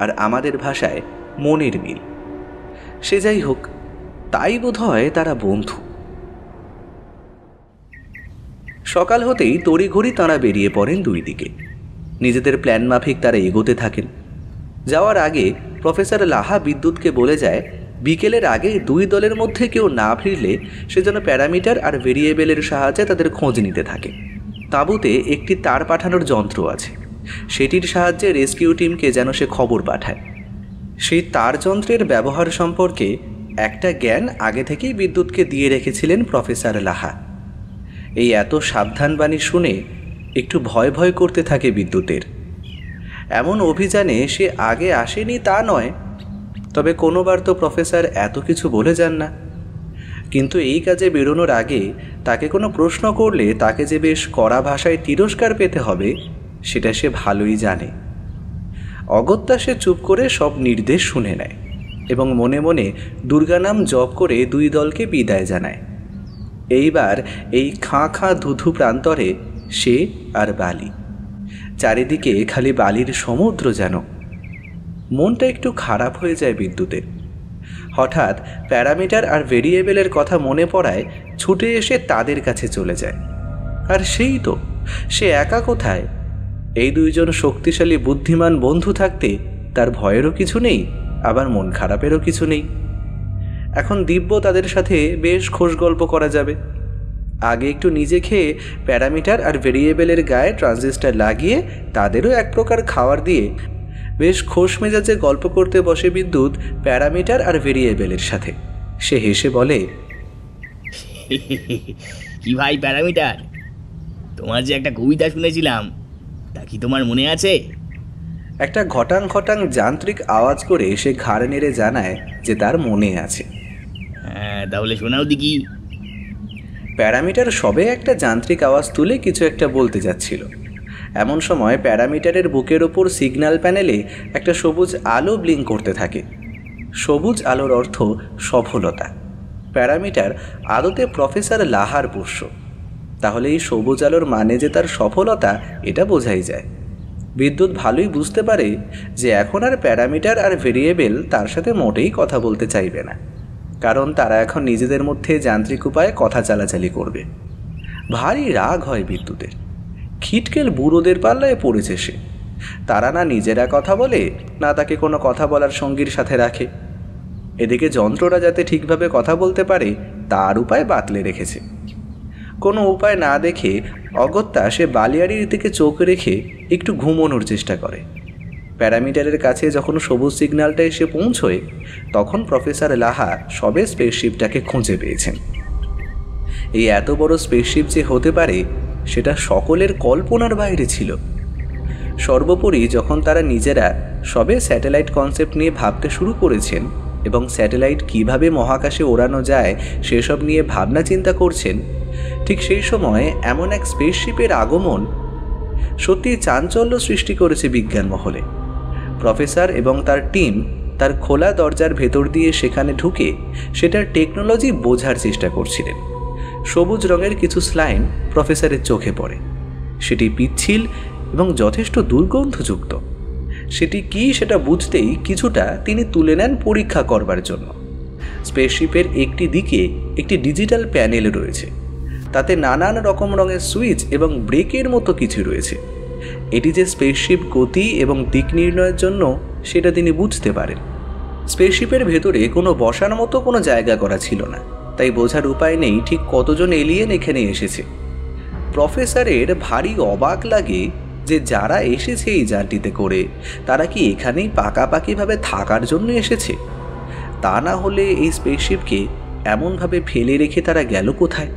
আর আমাদের ভাষায় মনের মিল। সে যাই হোক, তাই বোধহয় তারা বন্ধু। সকাল হতেই তড়িঘড়ি তাঁরা বেরিয়ে পড়েন দুই দিকে। নিজেদের প্ল্যান মাফিক তারা এগোতে থাকেন। যাওয়ার আগে প্রফেসর লাহা বিদ্যুৎকে বলে যায় বিকেলের আগে দুই দলের মধ্যে কেউ না ফিরলে সে যেন প্যারামিটার আর ভেরিয়েবলের সাহায্যে তাদের খোঁজ নিতে থাকে। তাঁবুতে একটি তার পাঠানোর যন্ত্র আছে, সেটির সাহায্যে রেস্কিউ টিমকে যেন সে খবর পাঠায়। সেই তার যন্ত্রের ব্যবহার সম্পর্কে একটা জ্ঞান আগে থেকেই বিদ্যুৎকে দিয়ে রেখেছিলেন প্রফেসর লাহা। এই এত সাবধানবাণী শুনে একটু ভয় ভয় করতে থাকে বিদ্যুতের। এমন অভিযানে সে আগে আসেনি তা নয়, তবে কোনোবার তো প্রফেসর এত কিছু বলে যান না। কিন্তু এই কাজে বেরোনোর আগে তাকে কোনো প্রশ্ন করলে তাকে যে বেশ কড়া ভাষায় তিরস্কার পেতে হবে সেটা সে ভালোই জানে। অগত্যা সে চুপ করে সব নির্দেশ শুনে নেয় এবং মনে মনে দুর্গা নাম জপ করে দুই দলকে বিদায় জানায়। এইবার এই খাঁ খাঁ ধুধু প্রান্তরে সে আর বালি, চারিদিকে খালি বালির সমুদ্র যেন। মনটা একটু খারাপ হয়ে যায় বিদ্যুতের। হঠাৎ প্যারামিটার আর ভেরিয়েবলের কথা মনে পড়ায় ছুটে এসে তাদের কাছে চলে যায়। আর সেই তো, সে একা কোথায়? এই দুইজন শক্তিশালী বুদ্ধিমান বন্ধু থাকতে তার ভয়েরও কিছু নেই, আবার মন খারাপেরও কিছু নেই। এখন দিব্য তাদের সাথে বেশ খোশ গল্প করা যাবে। আগে একটু নিজে খেয়ে প্যারামিটার আর ভেরিয়েবলের গায়ে ট্রানজিস্টার লাগিয়ে তাদেরও এক প্রকার খাবার দিয়ে বেশ খোশ মেজাজে গল্প করতে বসে বিদ্যুৎ প্যারামিটার আর ভেরিয়েবলের সাথে। সে হেসে বলে, কি ভাই প্যারামিটার, তোমার যে একটা কবিতা শুনেছিলাম, তা কি তোমার মনে আছে? একটা ঘটাং ঘটাং যান্ত্রিক আওয়াজ করে সে ঘাড় নেড়ে জানায় যে তার মনে আছে। হ্যাঁ, তাহলে শোনাও দেখি। প্যারামিটার সবে একটা যান্ত্রিক আওয়াজ তুলে কিছু একটা বলতে যাচ্ছিল। এমন সময় প্যারামিটারের বুকের ওপর সিগন্যাল প্যানেলে একটা সবুজ আলো ব্লিঙ্ক করতে থাকে। সবুজ আলোর অর্থ সফলতা। প্যারামিটার আদতে প্রফেসর লাহার পোষ্য, তাহলে এই সবুজ আলোর মানে যে তার সফলতা, এটা বোঝাই যায়। বিদ্যুৎ ভালোই বুঝতে পারে যে এখন আর প্যারামিটার আর ভেরিয়েবল তার সাথে মোটেই কথা বলতে চাইবে না, কারণ তারা এখন নিজেদের মধ্যে যান্ত্রিক উপায়ে কথা চালাচালি করবে। ভারী রাগ হয় বিদ্যুতের। খিটকেল বুড়োদের পাল্লায় পড়েছে সে। তারা না নিজেরা কথা বলে, না তাকে কোনো কথা বলার সঙ্গীর সাথে রাখে। এদিকে যন্ত্ররা যাতে ঠিকভাবে কথা বলতে পারে তার উপায় বাতলে রেখেছে। কোনো উপায় না দেখে অগত্যা সে বালিয়াড়ির দিকে চোখ রেখে একটু ঘুমোনোর চেষ্টা করে। প্যারামিটারের কাছে যখন সবুজ সিগন্যালটা এসে পৌঁছয় তখন প্রফেসর লাহা সবে স্পেসশিপটাকে খুঁজে পেয়েছেন। এই এত বড় স্পেসশিপ যে হতে পারে সেটা সকলের কল্পনার বাইরে ছিল। সর্বোপরি যখন তারা নিজেরা সবে স্যাটেলাইট কনসেপ্ট নিয়ে ভাবতে শুরু করেছেন এবং স্যাটেলাইট কিভাবে মহাকাশে ওড়ানো যায় সেসব নিয়ে ভাবনা চিন্তা করছেন, ঠিক সেই সময় এমন এক স্পেসশিপের আগমন সত্যি চাঞ্চল্য সৃষ্টি করেছে বিজ্ঞান মহলে। প্রফেসর এবং তার টিম তার খোলা দরজার ভেতর দিয়ে সেখানে ঢুকে সেটার টেকনোলজি বোঝার চেষ্টা করছিলেন। সবুজ রঙের কিছু স্লাইম প্রফেসরের চোখে পড়ে। সেটি পিচ্ছিল এবং যথেষ্ট দুর্গন্ধযুক্ত। সেটি কি সেটা বুঝতেই কিছুটা তিনি তুলে নেন পরীক্ষা করবার জন্য। স্পেসশিপের একটি দিকে একটি ডিজিটাল প্যানেল রয়েছে, তাতে নানান রকম রঙের সুইচ এবং ব্রেকের মতো কিছু রয়েছে। এটি যে স্পেসশিপ গতি এবং দিক নির্ণয়ের জন্য সেটা তিনি বুঝতে পারেন। স্পেসশিপের ভেতরে কোনো বসার মতো কোনো জায়গা করা ছিল না, তাই বোঝার উপায় নেই ঠিক কতজন এলিয়েন এখানে এসেছে। প্রফেসরের ভারী অবাক লাগে যে যারা এসেছে এই যানটিতে করে তারা কি এখানেই পাকাপাকিভাবে থাকার জন্য এসেছে, তা না হলে এই স্পেসশিপকে এমনভাবে ফেলে রেখে তারা গেল কোথায়?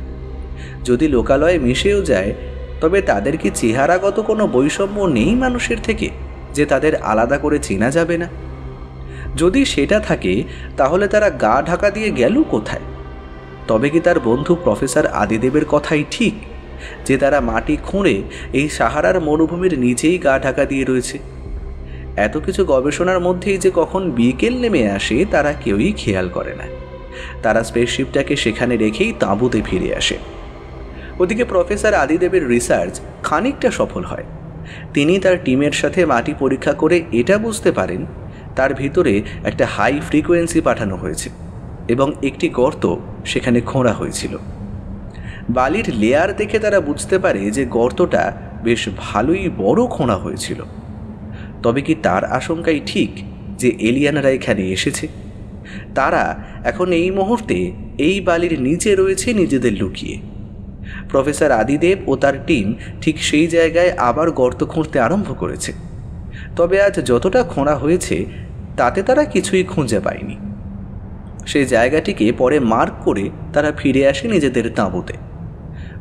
যদি লোকালয়ে মিশেও যায় তবে তাদের কি চেহারাগত কোনো বৈষম্য নেই মানুষের থেকে যে তাদের আলাদা করে চেনা যাবে না? যদি সেটা থাকে তাহলে তারা গা ঢাকা দিয়ে গেল কোথায়? তবে কি তার বন্ধু প্রফেসর আদিদেবের কথাই ঠিক যে তারা মাটি খুঁড়ে এই সাহারার মরুভূমির নিচেই গা ঢাকা দিয়ে রয়েছে? এত কিছু গবেষণার মধ্যেই যে কখন বিকেল নেমে আসে তারা কেউই খেয়াল করে না। তারা স্পেসশিপটাকে সেখানে রেখেই তাঁবুতে ফিরে আসে। ওদিকে প্রফেসর আদিদেবের রিসার্চ খানিকটা সফল হয়। তিনি তার টিমের সাথে মাটি পরীক্ষা করে এটা বুঝতে পারেন তার ভিতরে একটা হাই ফ্রিকোয়েন্সি পাঠানো হয়েছে এবং একটি গর্ত সেখানে খোঁড়া হয়েছিল। বালির লেয়ার দেখে তারা বুঝতে পারে যে গর্তটা বেশ ভালোই বড় খোঁড়া হয়েছিল। তবে কি তার আশঙ্কাই ঠিক যে এলিয়ানরা এখানে এসেছে? তারা এখন এই মুহূর্তে এই বালির নিচে রয়েছে নিজেদের লুকিয়ে। প্রফেসর আদিদেব ও তার টিম ঠিক সেই জায়গায় আবার গর্ত খুঁড়তে আরম্ভ করেছে। তবে আজ যতটা খোঁড়া হয়েছে তাতে তারা কিছুই খুঁজে পায়নি। সেই জায়গাটিকে পরে মার্ক করে তারা ফিরে আসে নিজেদের তাঁবুতে।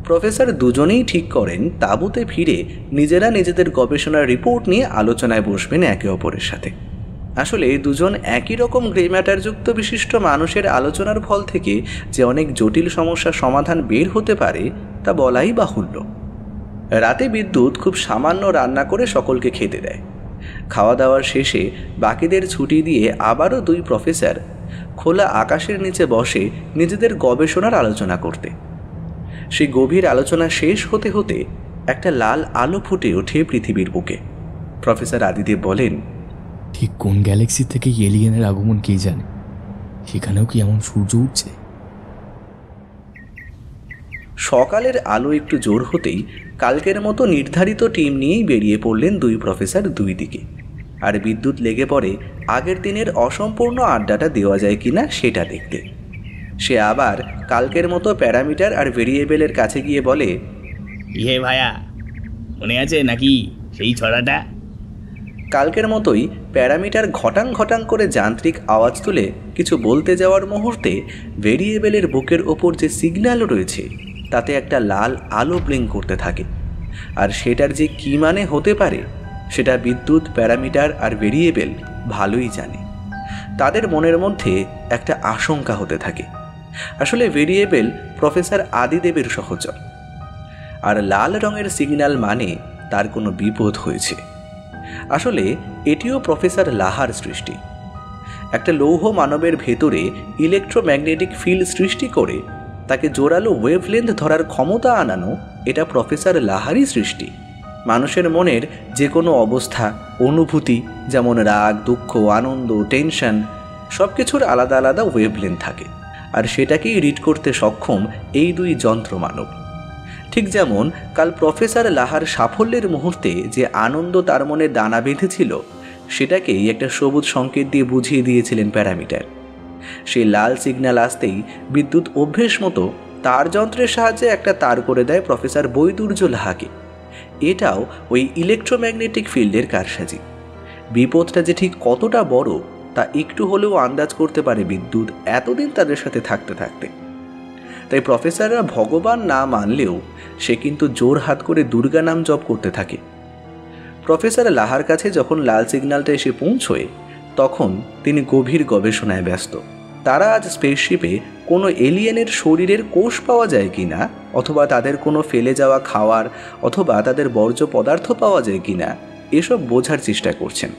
প্রফেসর দুজনেই ঠিক করেন তাঁবুতে ফিরে নিজেরা নিজেদের গবেষণার রিপোর্ট নিয়ে আলোচনায় বসবেন একে অপরের সাথে। আসলে দুজন একই রকম গ্রে ম্যাটারযুক্ত বিশিষ্ট মানুষের আলোচনার ফল থেকে যে অনেক জটিল সমস্যার সমাধান বের হতে পারে তা বলাই বাহুল্য। রাতে বিদ্যুৎ খুব সামান্য রান্না করে সকলকে খেতে দেয়। খাওয়া দাওয়ার শেষে বাকিদের ছুটি দিয়ে আবারও দুই প্রফেসর খোলা আকাশের নিচে বসে নিজেদের গবেষণার আলোচনা করতে। সেই গভীর আলোচনা শেষ হতে হতে একটা লাল আলো ফুটে ওঠে পৃথিবীর বুকে। প্রফেসর আদিদেব বলেন, ঠিক কোন গ্যালাক্সি থেকে এলিয়েনের আগমন কে জানে? সেখানেও কি এমন সূর্য উঠছে? সকালের আলো একটু জোর হতেই কালকের মতো নির্ধারিত টিম নিয়েই বেরিয়ে পড়লেন দুই প্রফেসর দুই দিকে। আর বিদ্যুৎ লেগে পড়ে আগের দিনের অসম্পূর্ণ আড্ডাটা দেওয়া যায় কিনা সেটা দেখতে। সে আবার কালকের মতো প্যারামিটার আর ভেরিয়েবলের কাছে গিয়ে বলে, ইয়ে ভায়া, মনে আছে নাকি সেই ছড়াটা? কালকের মতোই প্যারামিটার ঘটাং ঘটাং করে যান্ত্রিক আওয়াজ তুলে কিছু বলতে যাওয়ার মুহূর্তে ভেরিয়েবলের বুকের ওপর যে সিগন্যাল রয়েছে তাতে একটা লাল আলো ব্লিঙ্ক করতে থাকে। আর সেটার যে কী মানে হতে পারে সেটা বিদ্যুৎ, প্যারামিটার আর ভেরিয়েবল ভালোই জানে। তাদের মনের মধ্যে একটা আশঙ্কা হতে থাকে। আসলে ভেরিয়েবল প্রফেসর আদিদেবের সহচর, আর লাল রঙের সিগন্যাল মানে তার কোনো বিপদ হয়েছে। আসলে এটিও প্রফেসর লাহার সৃষ্টি। একটা লৌহ মানবের ভেতরে ইলেকট্রোম্যাগনেটিক ফিল্ড সৃষ্টি করে তাকে জোরালো ওয়েভলেন্থ ধরার ক্ষমতা আনানো এটা প্রফেসর লাহারই সৃষ্টি। মানুষের মনের যে কোনো অবস্থা, অনুভূতি, যেমন রাগ, দুঃখ, আনন্দ, টেনশন, সব কিছুর আলাদা আলাদা ওয়েভলেন্থ থাকে, আর সেটাকেই রিড করতে সক্ষম এই দুই যন্ত্র মানব। ঠিক যেমন কাল প্রফেসর লাহার সাফল্যের মুহূর্তে যে আনন্দ তার মনে দানা বেঁধেছিল সেটাকেই একটা সবুজ সংকেত দিয়ে বুঝিয়ে দিয়েছিলেন প্যারামিটার। সেই লাল সিগন্যাল আসতেই বিদ্যুৎ অভ্যেস মতো তার যন্ত্রের সাহায্যে একটা তার করে দেয় প্রফেসর বৈদুর্য লাহাকে। এটাও ওই ইলেকট্রোম্যাগনেটিক ফিল্ডের কারসাজি। বিপদটা যে ঠিক কতটা বড় তা একটু হলেও আন্দাজ করতে পারে বিদ্যুৎ এতদিন তাদের সাথে থাকতে থাকতে। তাই প্রফেসররা ভগবান না মানলেও সে কিন্তু জোর হাত করে দুর্গা নাম জপ করতে থাকে। প্রফেসর লাহার কাছে যখন লাল সিগন্যালটা এসে পৌঁছয় তখন তিনি গভীর গবেষণায় ব্যস্ত। তারা আজ স্পেসশিপে কোনো এলিয়েনের শরীরের কোষ পাওয়া যায় কি না, অথবা তাদের কোনো ফেলে যাওয়া খাওয়ার অথবা তাদের বর্জ্য পদার্থ পাওয়া যায় কি না এসব বোঝার চেষ্টা করছেন।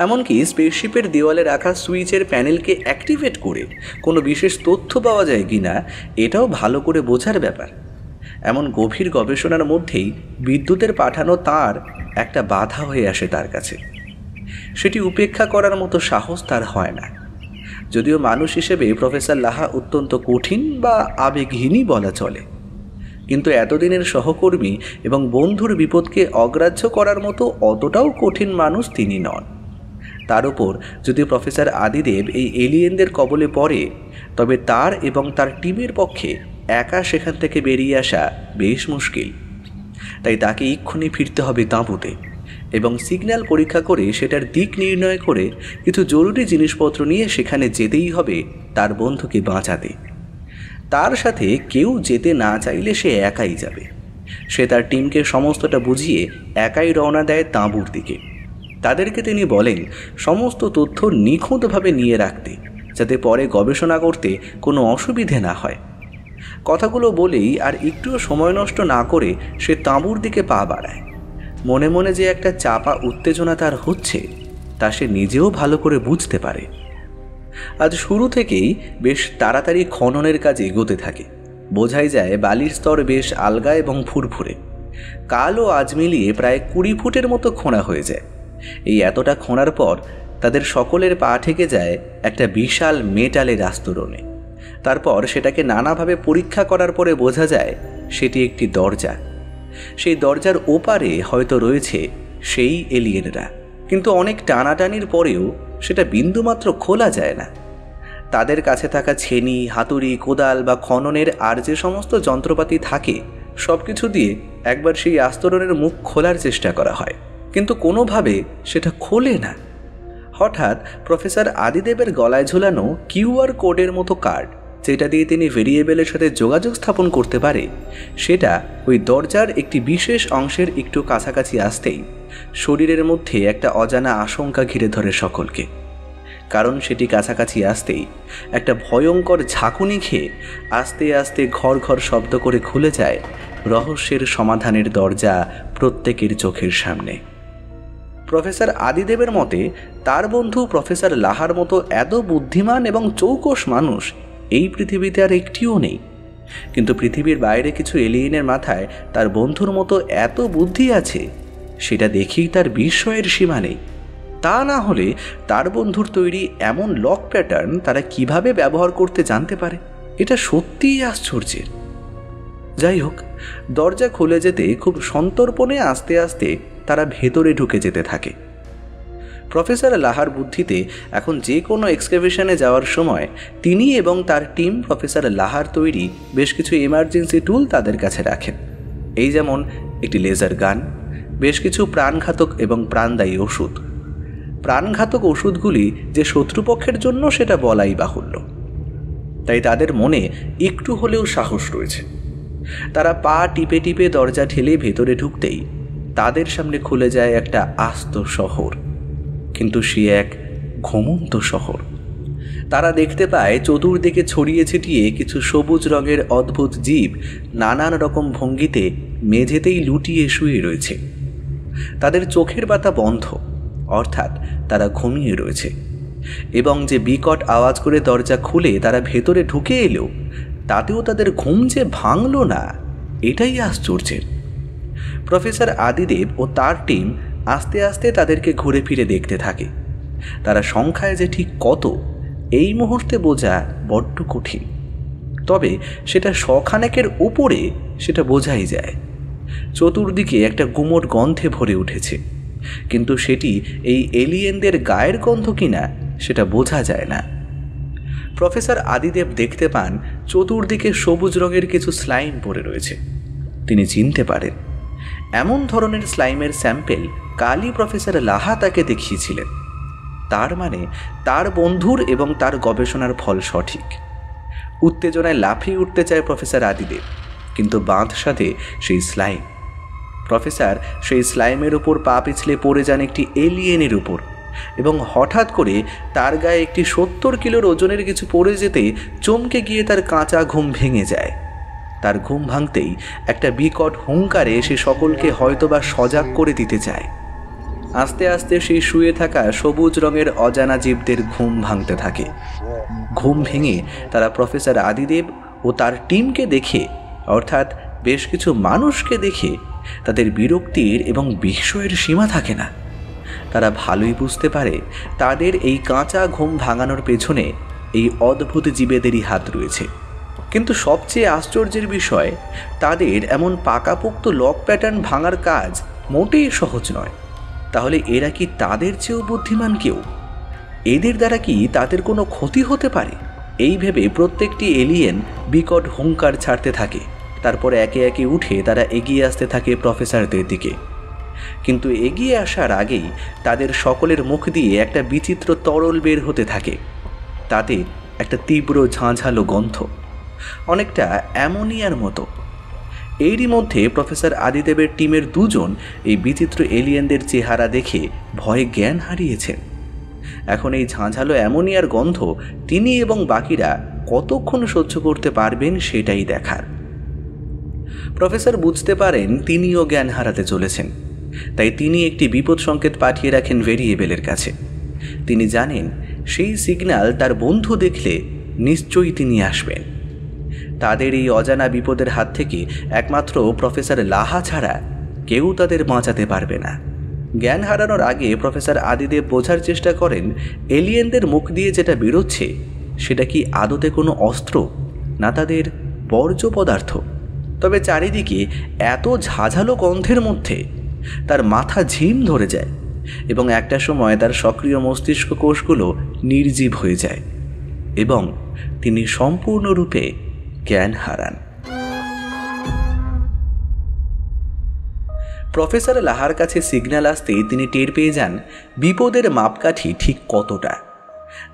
এমনকি স্পেসশিপের দেওয়ালে রাখা সুইচের প্যানেলকে অ্যাক্টিভেট করে কোনো বিশেষ তথ্য পাওয়া যায় কি না এটাও ভালো করে বোঝার ব্যাপার। এমন গভীর গবেষণার মধ্যেই বিদ্যুতের পাঠানো তার একটা বাধা হয়ে আসে তার কাছে। সেটি উপেক্ষা করার মতো সাহস তার হয় না। যদিও মানুষ হিসেবে প্রফেসর লাহা অত্যন্ত কঠিন বা আবেগহীনই বলা চলে, কিন্তু এতদিনের সহকর্মী এবং বন্ধুর বিপদকে অগ্রাহ্য করার মতো অতটাও কঠিন মানুষ তিনি নন। তার উপর যদি প্রফেসর আদিদেব এই এলিয়েনদের কবলে পড়ে, তবে তার এবং তার টিমের পক্ষে একা সেখান থেকে বেরিয়ে আসা বেশ মুশকিল। তাই তাকে এক্ষুনি ফিরতে হবে তাঁবুতে এবং সিগন্যাল পরীক্ষা করে সেটার দিক নির্ণয় করে কিছু জরুরি জিনিসপত্র নিয়ে সেখানে যেতেই হবে তার বন্ধুকে বাঁচাতে। তার সাথে কেউ যেতে না চাইলে সে একাই যাবে। সে তার টিমকে সমস্তটা বুঝিয়ে একাই রওনা দেয় তাঁবুর দিকে। তাদেরকে তিনি বলেন সমস্ত তথ্য নিখুঁতভাবে নিয়ে রাখতে, যাতে পরে গবেষণা করতে কোনো অসুবিধে না হয়। কথাগুলো বলেই আর একটুও সময় নষ্ট না করে সে তাঁবুর দিকে পা বাড়ায়। মনে মনে যে একটা চাপা উত্তেজনা তার হচ্ছে তা সে নিজেও ভালো করে বুঝতে পারে। আজ শুরু থেকেই বেশ তাড়াতাড়ি খননের কাজে এগোতে থাকে। বোঝাই যায় বালির স্তর বেশ আলগা এবং ফুরফুরে। কাল ও আজ মিলিয়ে প্রায় 20 ফুটের মতো খোঁড়া হয়ে যায়। এই এতটা খোঁড়ার পর তাদের সকলের পা ঠেকে যায় একটা বিশাল মেটালের আস্তরণে। তারপর সেটাকে নানাভাবে পরীক্ষা করার পরে বোঝা যায় সেটি একটি দরজা। সেই দরজার ওপারে হয়তো রয়েছে সেই এলিয়েনরা, কিন্তু অনেক টানাটানির পরেও সেটা বিন্দুমাত্র খোলা যায় না। তাদের কাছে থাকা ছেনি, হাতুড়ি, কোদাল বা খননের আর যে সমস্ত যন্ত্রপাতি থাকে সব কিছু দিয়ে একবার সেই আস্তরণের মুখ খোলার চেষ্টা করা হয়, কিন্তু কোনোভাবে সেটা খোলে না। হঠাৎ প্রফেসর আদিদেবের গলায় ঝোলানো QR কোডের মতো কার্ড, যেটা দিয়ে তিনি ভেরিয়েবলের সাথে যোগাযোগ স্থাপন করতে পারে, সেটা ওই দরজার একটি বিশেষ অংশের একটু কাছাকাছি আসতেই শরীরের মধ্যে একটা অজানা আশঙ্কা ঘিরে ধরে সকলকে। কারণ সেটি কাছাকাছি আসতেই একটা ভয়ঙ্কর ঝাঁকুনি খেয়ে আস্তে আস্তে ঘর ঘর শব্দ করে খুলে যায় রহস্যের সমাধানের দরজা প্রত্যেকের চোখের সামনে। প্রফেসর আদিদেবের মতে তার বন্ধু প্রফেসর লাহার মতো এত বুদ্ধিমান এবং চৌকস মানুষ এই পৃথিবীতে আর একটিও নেই। কিন্তু পৃথিবীর বাইরে কিছু এলিয়েনের মাথায় তার বন্ধুর মতো এত বুদ্ধি আছে, সেটা দেখেই তার বিস্ময়ের সীমা নেই। তা না হলে তার বন্ধুর তৈরি এমন লক প্যাটার্ন তারা কিভাবে ব্যবহার করতে জানতে পারে? এটা সত্যিই আশ্চর্যের। যাই হোক, দরজা খুলে যেতে খুব সন্তর্পণে আস্তে আস্তে তারা ভেতরে ঢুকে যেতে থাকে। প্রফেসর লাহার বুদ্ধিতে এখন যে কোনো এক্সকাভেশনে যাওয়ার সময় তিনি এবং তার টিম প্রফেসর লাহার তৈরি বেশ কিছু এমার্জেন্সি টুল তাদের কাছে রাখেন। এই যেমন একটি লেজার গান, বেশ কিছু প্রাণঘাতক এবং প্রাণদায়ী ওষুধ। প্রাণঘাতক ওষুধগুলি যে শত্রুপক্ষের জন্য সেটা বলাই বাহুল্য। তাই তাদের মনে একটু হলেও সাহস রয়েছে। তারা পা টিপে টিপে দরজা ঠেলে ভেতরে ঢুকতেই তাদের সামনে খুলে যায় একটা আস্ত শহর, কিন্তু সে এক ঘুমন্ত শহর। তারা দেখতে পায় চতুর্দিকে ছড়িয়ে ছিটিয়ে কিছু সবুজ রঙের অদ্ভুত জীব নানান রকম ভঙ্গিতে মেঝেতেই লুটিয়ে শুয়ে রয়েছে। তাদের চোখের পাতা বন্ধ, অর্থাৎ তারা ঘুমিয়ে রয়েছে। এবং যে বিকট আওয়াজ করে দরজা খুলে তারা ভেতরে ঢুকে এলেও তাতেও তাদের ঘুম যে ভাঙল না, এটাই আশ্চর্যের। প্রফেসর আদিদেব ও তার টিম আস্তে আস্তে তাদেরকে ঘুরে ফিরে দেখতে থাকে। তারা সংখ্যায় যে ঠিক কত এই মুহূর্তে বোঝা বড্ড কঠিন, তবে সেটা শখানেকের উপরে সেটা বোঝাই যায়। চতুর্দিকে একটা গুমোট গন্ধে ভরে উঠেছে, কিন্তু সেটি এই এলিয়েনদের গায়ের গন্ধ কিনা সেটা বোঝা যায় না। প্রফেসর আদিদেব দেখতে পান চতুর্দিকে সবুজ রঙের কিছু স্লাইম পড়ে রয়েছে। তিনি চিনতে পারেন এমন ধরনের স্লাইমের স্যাম্পেল কালই প্রফেসর লাহা তাকে দেখিয়েছিলেন। তার মানে তার বন্ধুর এবং তার গবেষণার ফল সঠিক। উত্তেজনায় লাফিয়ে উঠতে চায় প্রফেসর আদিদেব, কিন্তু বাঁধ সাথে সেই স্লাইম। প্রফেসর সেই স্লাইমের উপর পা পিছলে পড়ে যান একটি এলিয়েনের উপর, এবং হঠাৎ করে তার গায়ে একটি 70 কিলোর ওজনের কিছু পড়ে যেতে চমকে গিয়ে তার কাঁচা ঘুম ভেঙে যায়। তার ঘুম ভাঙতেই একটা বিকট হুঙ্কারে সে সকলকে হয়তোবা সজাগ করে দিতে চায়। আস্তে আস্তে সেই শুয়ে থাকা সবুজ রঙের অজানা জীবদের ঘুম ভাঙতে থাকে। ঘুম ভেঙে তারা প্রফেসর আদিদেব ও তার টিমকে দেখে, অর্থাৎ বেশ কিছু মানুষকে দেখে তাদের বিরক্তির এবং বিস্ময়ের সীমা থাকে না। তারা ভালোই বুঝতে পারে তাদের এই কাঁচা ঘুম ভাঙানোর পেছনে এই অদ্ভুত জীবেদেরই হাত রয়েছে। কিন্তু সবচেয়ে আশ্চর্যের বিষয়, তাদের এমন পাকাপোক্ত লক প্যাটার্ন ভাঙার কাজ মোটেই সহজ নয়। তাহলে এরা কি তাদের চেয়েও বুদ্ধিমান কেউ? এদের দ্বারা কি তাদের কোনো ক্ষতি হতে পারে? এই ভেবে প্রত্যেকটি এলিয়েন বিকট হুঙ্কার ছাড়তে থাকে। তারপর একে একে উঠে তারা এগিয়ে আসতে থাকে প্রফেসরদের দিকে। কিন্তু এগিয়ে আসার আগেই তাদের সকলের মুখ দিয়ে একটা বিচিত্র তরল বের হতে থাকে। তাতে একটা তীব্র ঝাঁঝালো গন্ধ, অনেকটা অ্যামোনিয়ার মতো। এরই মধ্যে প্রফেসর আদিদেবের টিমের দুজন এই বিচিত্র এলিয়েনদের চেহারা দেখে ভয়ে জ্ঞান হারিয়েছেন। এখন এই ঝাঁঝালো অ্যামোনিয়ার গন্ধ তিনি এবং বাকিরা কতক্ষণ সহ্য করতে পারবেন সেটাই দেখার। প্রফেসর বুঝতে পারেন তিনিও জ্ঞান হারাতে চলেছেন, তাই তিনি একটি বিপদ সংকেত পাঠিয়ে রাখেন ভেরিয়েবলের কাছে। তিনি জানেন সেই সিগন্যাল তার বন্ধু দেখলে নিশ্চয়ই তিনি আসবেন। তাদের এই অজানা বিপদের হাত থেকে একমাত্র প্রফেসর লাহা ছাড়া কেউ তাদের বাঁচাতে পারবে না। জ্ঞান হারানোর আগে প্রফেসর আদিদেব বোঝার চেষ্টা করেন এলিয়েনদের মুখ দিয়ে যেটা বেরোচ্ছে সেটা কি আদতে কোনো অস্ত্র, না তাদের বর্জ্য পদার্থ। তবে চারিদিকে এত ঝাঁঝালো গন্ধের মধ্যে তার মাথা ঝিম ধরে যায় এবং একটা সময় তার সক্রিয় মস্তিষ্ক কোষগুলো নির্জীব হয়ে যায় এবং তিনি সম্পূর্ণরূপে জ্ঞান হারান। প্রফেসর লাহার কাছে সিগন্যাল আসতেই তিনি টের পেয়ে যান বিপদের মাপকাঠি ঠিক কতটা।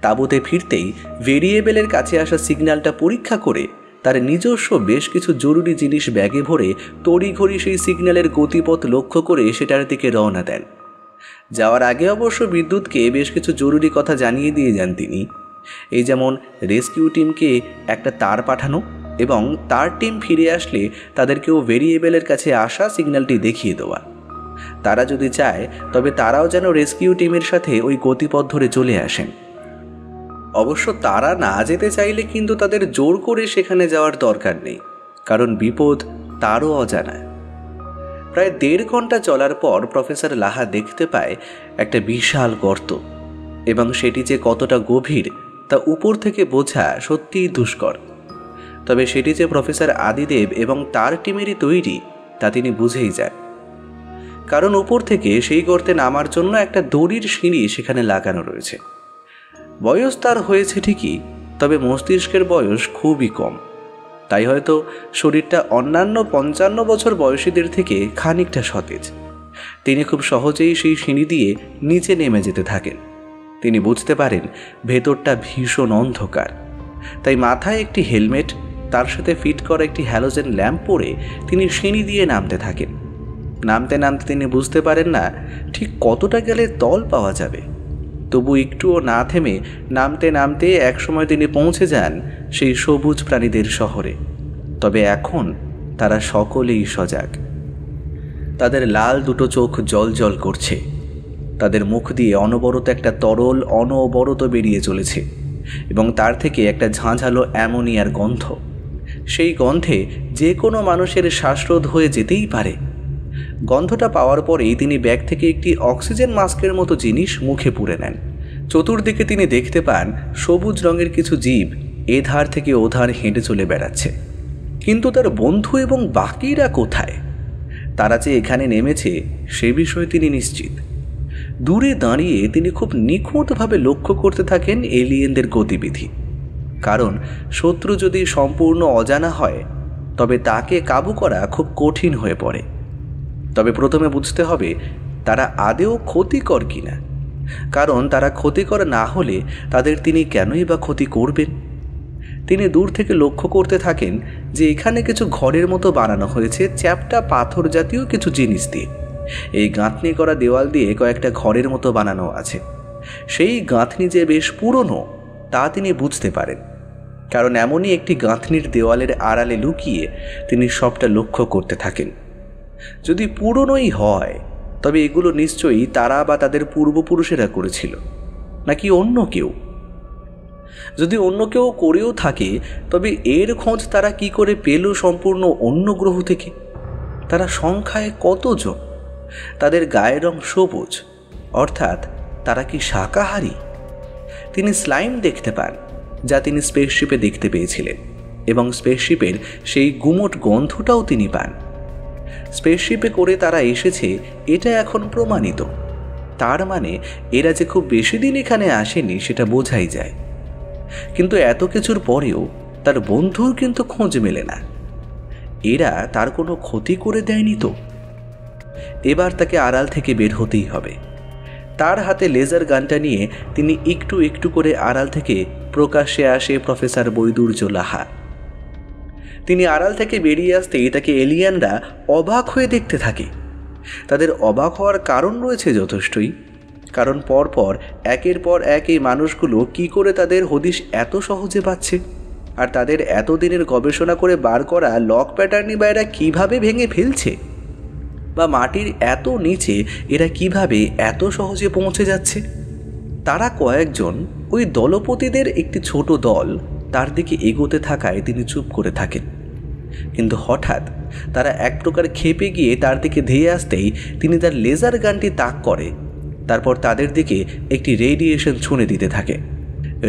তাঁবুতে ফিরতেই ভেরিয়েবলের কাছে আসা সিগন্যালটা পরীক্ষা করে তার নিজস্ব বেশ কিছু জরুরি জিনিস ব্যাগে ভরে তড়িঘড়ি সেই সিগন্যালের গতিপথ লক্ষ্য করে সেটার দিকে রওনা দেন। যাওয়ার আগে অবশ্য বিদ্যুৎকে বেশ কিছু জরুরি কথা জানিয়ে দিয়ে যান তিনি। এই যেমন রেস্কিউ টিমকে একটা তার পাঠানো এবং তার টিম ফিরে আসলে তাদেরকেও ভেরিয়েবলের কাছে আসা সিগন্যালটি দেখিয়ে দেওয়া। তারা যদি চায় তবে তারাও যেন রেস্কিউ টিমের সাথে ওই গতিপথ ধরে চলে আসেন। অবশ্য তারা না যেতে চাইলে কিন্তু তাদের জোর করে সেখানে যাওয়ার দরকার নেই, কারণ বিপদ তারও অজানা। প্রায় 1.5 ঘন্টা চলার পর প্রফেসর লাহা দেখতে পায় একটা বিশাল গর্ত, এবং সেটি যে কতটা গভীর তা উপর থেকে বোঝা সত্যিই দুষ্কর। তবে সেটি যে প্রফেসর আদিদেব এবং তার টিমেরই তৈরি তা তিনি বুঝেই যান, কারণ উপর থেকে সেই গর্তে নামার জন্য একটা দড়ির সিঁড়ি সেখানে লাগানো রয়েছে। বয়স তার হয়েছে ঠিকই, তবে মস্তিষ্কের বয়স খুবই কম, তাই হয়তো শরীরটা অন্যান্য 55 বছর বয়সীদের থেকে খানিকটা সতেজ। তিনি খুব সহজেই সেই সিঁড়ি দিয়ে নিচে নেমে যেতে থাকেন। তিনি বুঝতে পারেন ভেতরটা ভীষণ অন্ধকার, তাই মাথায় একটি হেলমেট, তার সাথে ফিট করা একটি হ্যালোজেন ল্যাম্প পরে তিনি সিঁড়ি দিয়ে নামতে থাকেন। নামতে নামতে তিনি বুঝতে পারেন না ঠিক কতটা গেলে তল পাওয়া যাবে, তবু একটুও না থেমে নামতে নামতে একসময় তিনি পৌঁছে যান সেই সবুজ প্রাণীদের শহরে। তবে এখন তারা সকলেই সজাগ। তাদের লাল দুটো চোখ জল জল করছে, তাদের মুখ দিয়ে অনবরত একটা তরল অনবরত বেরিয়ে চলেছে এবং তার থেকে একটা ঝাঁঝালো অ্যামোনিয়ার গন্ধ। সেই গন্ধে যে কোনো মানুষের শ্বাসরোধ হয়ে যেতেই পারে। গন্ধটা পাওয়ার পরেই তিনি ব্যাগ থেকে একটি অক্সিজেন মাস্কের মতো জিনিস মুখে পুরে নেন। চতুর্দিকে তিনি দেখতে পান সবুজ রঙের কিছু জীব এধার থেকে ওধার হেঁটে চলে বেড়াচ্ছে, কিন্তু তার বন্ধু এবং বাকিরা কোথায়? তারা যে এখানে নেমেছে সে বিষয়ে তিনি নিশ্চিত। দূরে দাঁড়িয়ে তিনি খুব নিখুঁতভাবে লক্ষ্য করতে থাকেন এলিয়েনদের গতিবিধি, কারণ শত্রু যদি সম্পূর্ণ অজানা হয় তবে তাকে কাবু করা খুব কঠিন হয়ে পড়ে। তবে প্রথমে বুঝতে হবে তারা আদেও ক্ষতিকর কিনা, কারণ তারা ক্ষতিকর না হলে তাদের তিনি কেনই বা ক্ষতি করবেন। তিনি দূর থেকে লক্ষ্য করতে থাকেন যে এখানে কিছু ঘরের মতো বানানো হয়েছে চ্যাপ্টা পাথর জাতীয় কিছু জিনিস দিয়ে। এই গাঁথনি করা দেওয়াল দিয়ে কয়েকটা ঘরের মতো বানানো আছে। সেই গাঁথনি যে বেশ পুরনো তা তিনি বুঝতে পারেন, কারণ এমনই একটি গাঁথনির দেওয়ালের আড়ালে লুকিয়ে তিনি সবটা লক্ষ্য করতে থাকেন। যদি পুরনোই হয় তবে এগুলো নিশ্চয়ই তারা বা তাদের পূর্বপুরুষেরা করেছিল, নাকি অন্য কেউ। যদি অন্য কেউ করেও থাকে তবে এর খোঁজ তারা কি করে পেল সম্পূর্ণ অন্য গ্রহ থেকে? তারা সংখ্যায় কতজন? তাদের গায়ের রং সবুজ, অর্থাৎ তারা কি শাকাহারী? তিনি স্লাইম দেখতে পান, যা তিনি স্পেসশিপে দেখতে পেয়েছিলেন, এবং স্পেসশিপের সেই গুমোট গন্ধটাও তিনি পান। স্পেসশিপে করে তারা এসেছে এটা এখন প্রমাণিত। তার মানে এরা যে খুব বেশি দিন এখানে আসেনি সেটা বোঝাই যায়। কিন্তু এত কিছুর পরেও তার বন্ধুর কিন্তু খোঁজ মেলে না। এরা তার কোনো ক্ষতি করে দেয়নি তো? এবার তাকে আড়াল থেকে বের হতেই হবে। তার হাতে লেজার গানটা নিয়ে তিনি একটু একটু করে আড়াল থেকে প্রকাশ্যে আসে প্রফেসর বৈদুর্য লাহা। তিনি আড়াল থেকে বেরিয়ে আসতেই তাকে এলিয়ানরা অবাক হয়ে দেখতে থাকে। তাদের অবাক হওয়ার কারণ রয়েছে যথেষ্টই, কারণ পরপর একের পর এক এই মানুষগুলো কি করে তাদের হদিশ এত সহজে পাচ্ছে, আর তাদের এতদিনের গবেষণা করে বার করা লক প্যাটার্নই বা এরা কীভাবে ভেঙে ফেলছে, বা মাটির এত নিচে এরা কিভাবে এত সহজে পৌঁছে যাচ্ছে। তারা কয়েকজন ওই দলপতিদের একটি ছোট দল তার দিকে এগোতে থাকায় তিনি চুপ করে থাকেন। কিন্তু হঠাৎ তারা এক প্রকার ক্ষেপে গিয়ে তার দিকে ধেয়ে আসতেই তিনি তার লেজার গানটি তাক করে। তারপর তাদের দিকে একটি রেডিয়েশন ছুঁড়ে দিতে থাকে।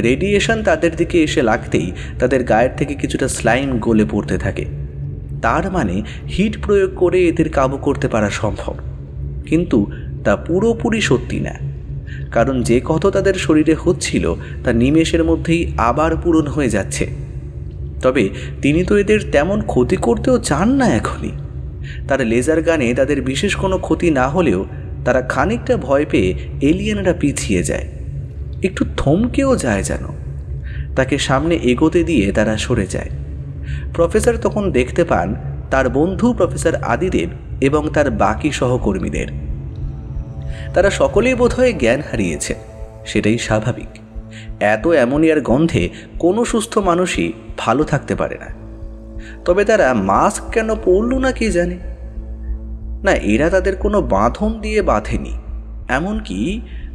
রেডিয়েশন তাদের দিকে এসে লাগতেই তাদের গায়ের থেকে কিছুটা স্লাইম গলে পড়তে থাকে। তার মানে হিট প্রয়োগ করে এদের কাবু করতে পারা সম্ভব। কিন্তু তা পুরোপুরি সত্যি না, কারণ যে কত তাদের শরীরে হচ্ছিল তা নিমেষের মধ্যেই আবার পূরণ হয়ে যাচ্ছে। তবে তিনি তো এদের তেমন ক্ষতি করতেও চান না এখনই। তার লেজার গানে তাদের বিশেষ কোনো ক্ষতি না হলেও তারা খানিকটা ভয় পেয়ে এলিয়েনরা পিছিয়ে যায়, একটু থমকেও যায় যেন। তাকে সামনে এগোতে দিয়ে তারা সরে যায়। প্রফেসর তখন দেখতে পান তার বন্ধু প্রফেসর আদিদেব এবং তার বাকি সহকর্মীদের। তারা সকলেই বোধহয় জ্ঞান হারিয়েছে, সেটাই স্বাভাবিক। এত অ্যামোনিয়ার গন্ধে কোনো সুস্থ মানুষই ভালো থাকতে পারে না। তবে তারা মাস্ক কেন পরল না কে জানে। না, এরা তাদের কোনো বাঁধন দিয়ে বাঁধেনি, এমনকি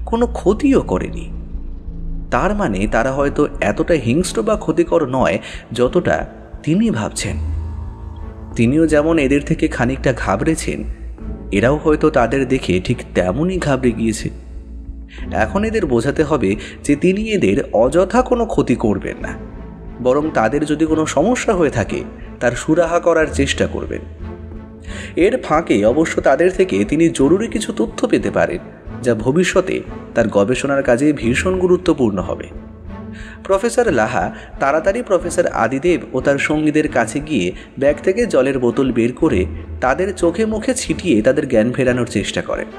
কোনো ক্ষতিও করেনি। তার মানে তারা হয়তো এতটা হিংস্র বা ক্ষতিকর নয় যতটা তিনি ভাবছেন। তিনিও যেমন এদের থেকে খানিকটা ঘাবড়েছেন, এরাও হয়তো তাদের দেখে ঠিক তেমনই ঘাবড়ে গিয়েছে। এখন এদের বোঝাতে হবে যে তিনি এদের অযথা কোনো ক্ষতি করবেন না, বরং তাদের যদি কোনো সমস্যা হয়ে থাকে তার সুরাহা করার চেষ্টা করবেন। এর ফাঁকে অবশ্য তাদের থেকে তিনি জরুরি কিছু তথ্য পেতে পারেন, যা ভবিষ্যতে তার গবেষণার কাজে ভীষণ গুরুত্বপূর্ণ হবে। প্রফেসর লাহা তাড়াতাড়ি প্রফেসর আদিদেব ও তার সঙ্গীদের কাছে গিয়ে ব্যাগ থেকে জলের বোতল বের করে তাদের চোখে মুখে ছিটিয়ে তাদের জ্ঞান ফেরানোর চেষ্টা করেন।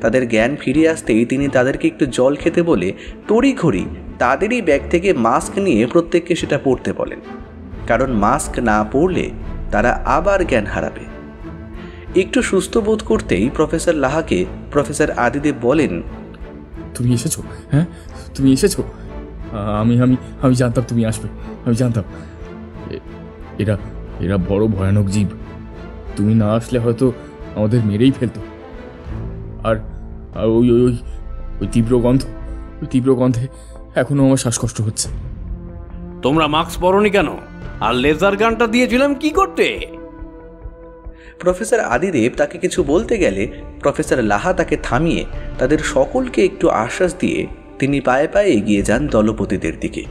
তাদের জ্ঞান ফিরে আসতেই তিনি তাদেরকে একটু জল খেতে বলে তড়িঘড়ি তাদেরই ব্যাগ থেকে মাস্ক নিয়ে প্রত্যেককে সেটা পরতে বলেন, কারণ মাস্ক না পরলে তারা আবার জ্ঞান হারাবে। একটু সুস্থ বোধ করতেই প্রফেসর লাহাকে প্রফেসর আদিদেব বলেন, তুমি এসেছো? হ্যাঁ, তুমি এসেছো। আমি আমি আমি জানতাম তুমি আসবে, আমি জানতাম। এরা এরা বড় ভয়ানক জীব। তুমি না আসলে হয়তো আমাদের মেরেই ফেলতো। আর ওই ওই ওই তীব্র গন্ধে এখনো আমার শ্বাসকষ্ট হচ্ছে। তোমরা মাস্ক পরোনি কেন? আর লেজার গানটা দিয়েছিলাম কি করতে? প্রফেসর আদিদেব তাকে কিছু বলতে গেলে প্রফেসর লাহা তাকে থামিয়ে তাদের সকলকে একটু আশ্বাস দিয়ে তিনি পায়ে পায়ে এগিয়ে যান দলপতিদের দিকে।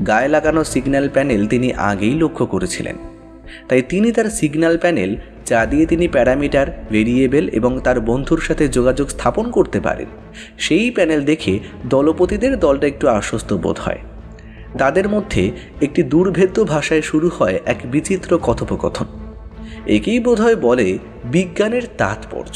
গায়ে লাগানো সিগন্যাল প্যানেল তিনি আগেই লক্ষ্য করেছিলেন, তাই তিনি তার সিগন্যাল প্যানেল, যা দিয়ে তিনি প্যারামিটার, ভেরিয়েবল এবং তার বন্ধুর সাথে যোগাযোগ স্থাপন করতে পারেন, সেই প্যানেল দেখে দলপতিদের দলটা একটু আশ্বস্ত বোধ হয়। তাদের মধ্যে একটি দুর্ভেদ্য ভাষায় শুরু হয় এক বিচিত্র কথোপকথন। একেই বোধহয় বলে বিজ্ঞানের তাৎপর্য।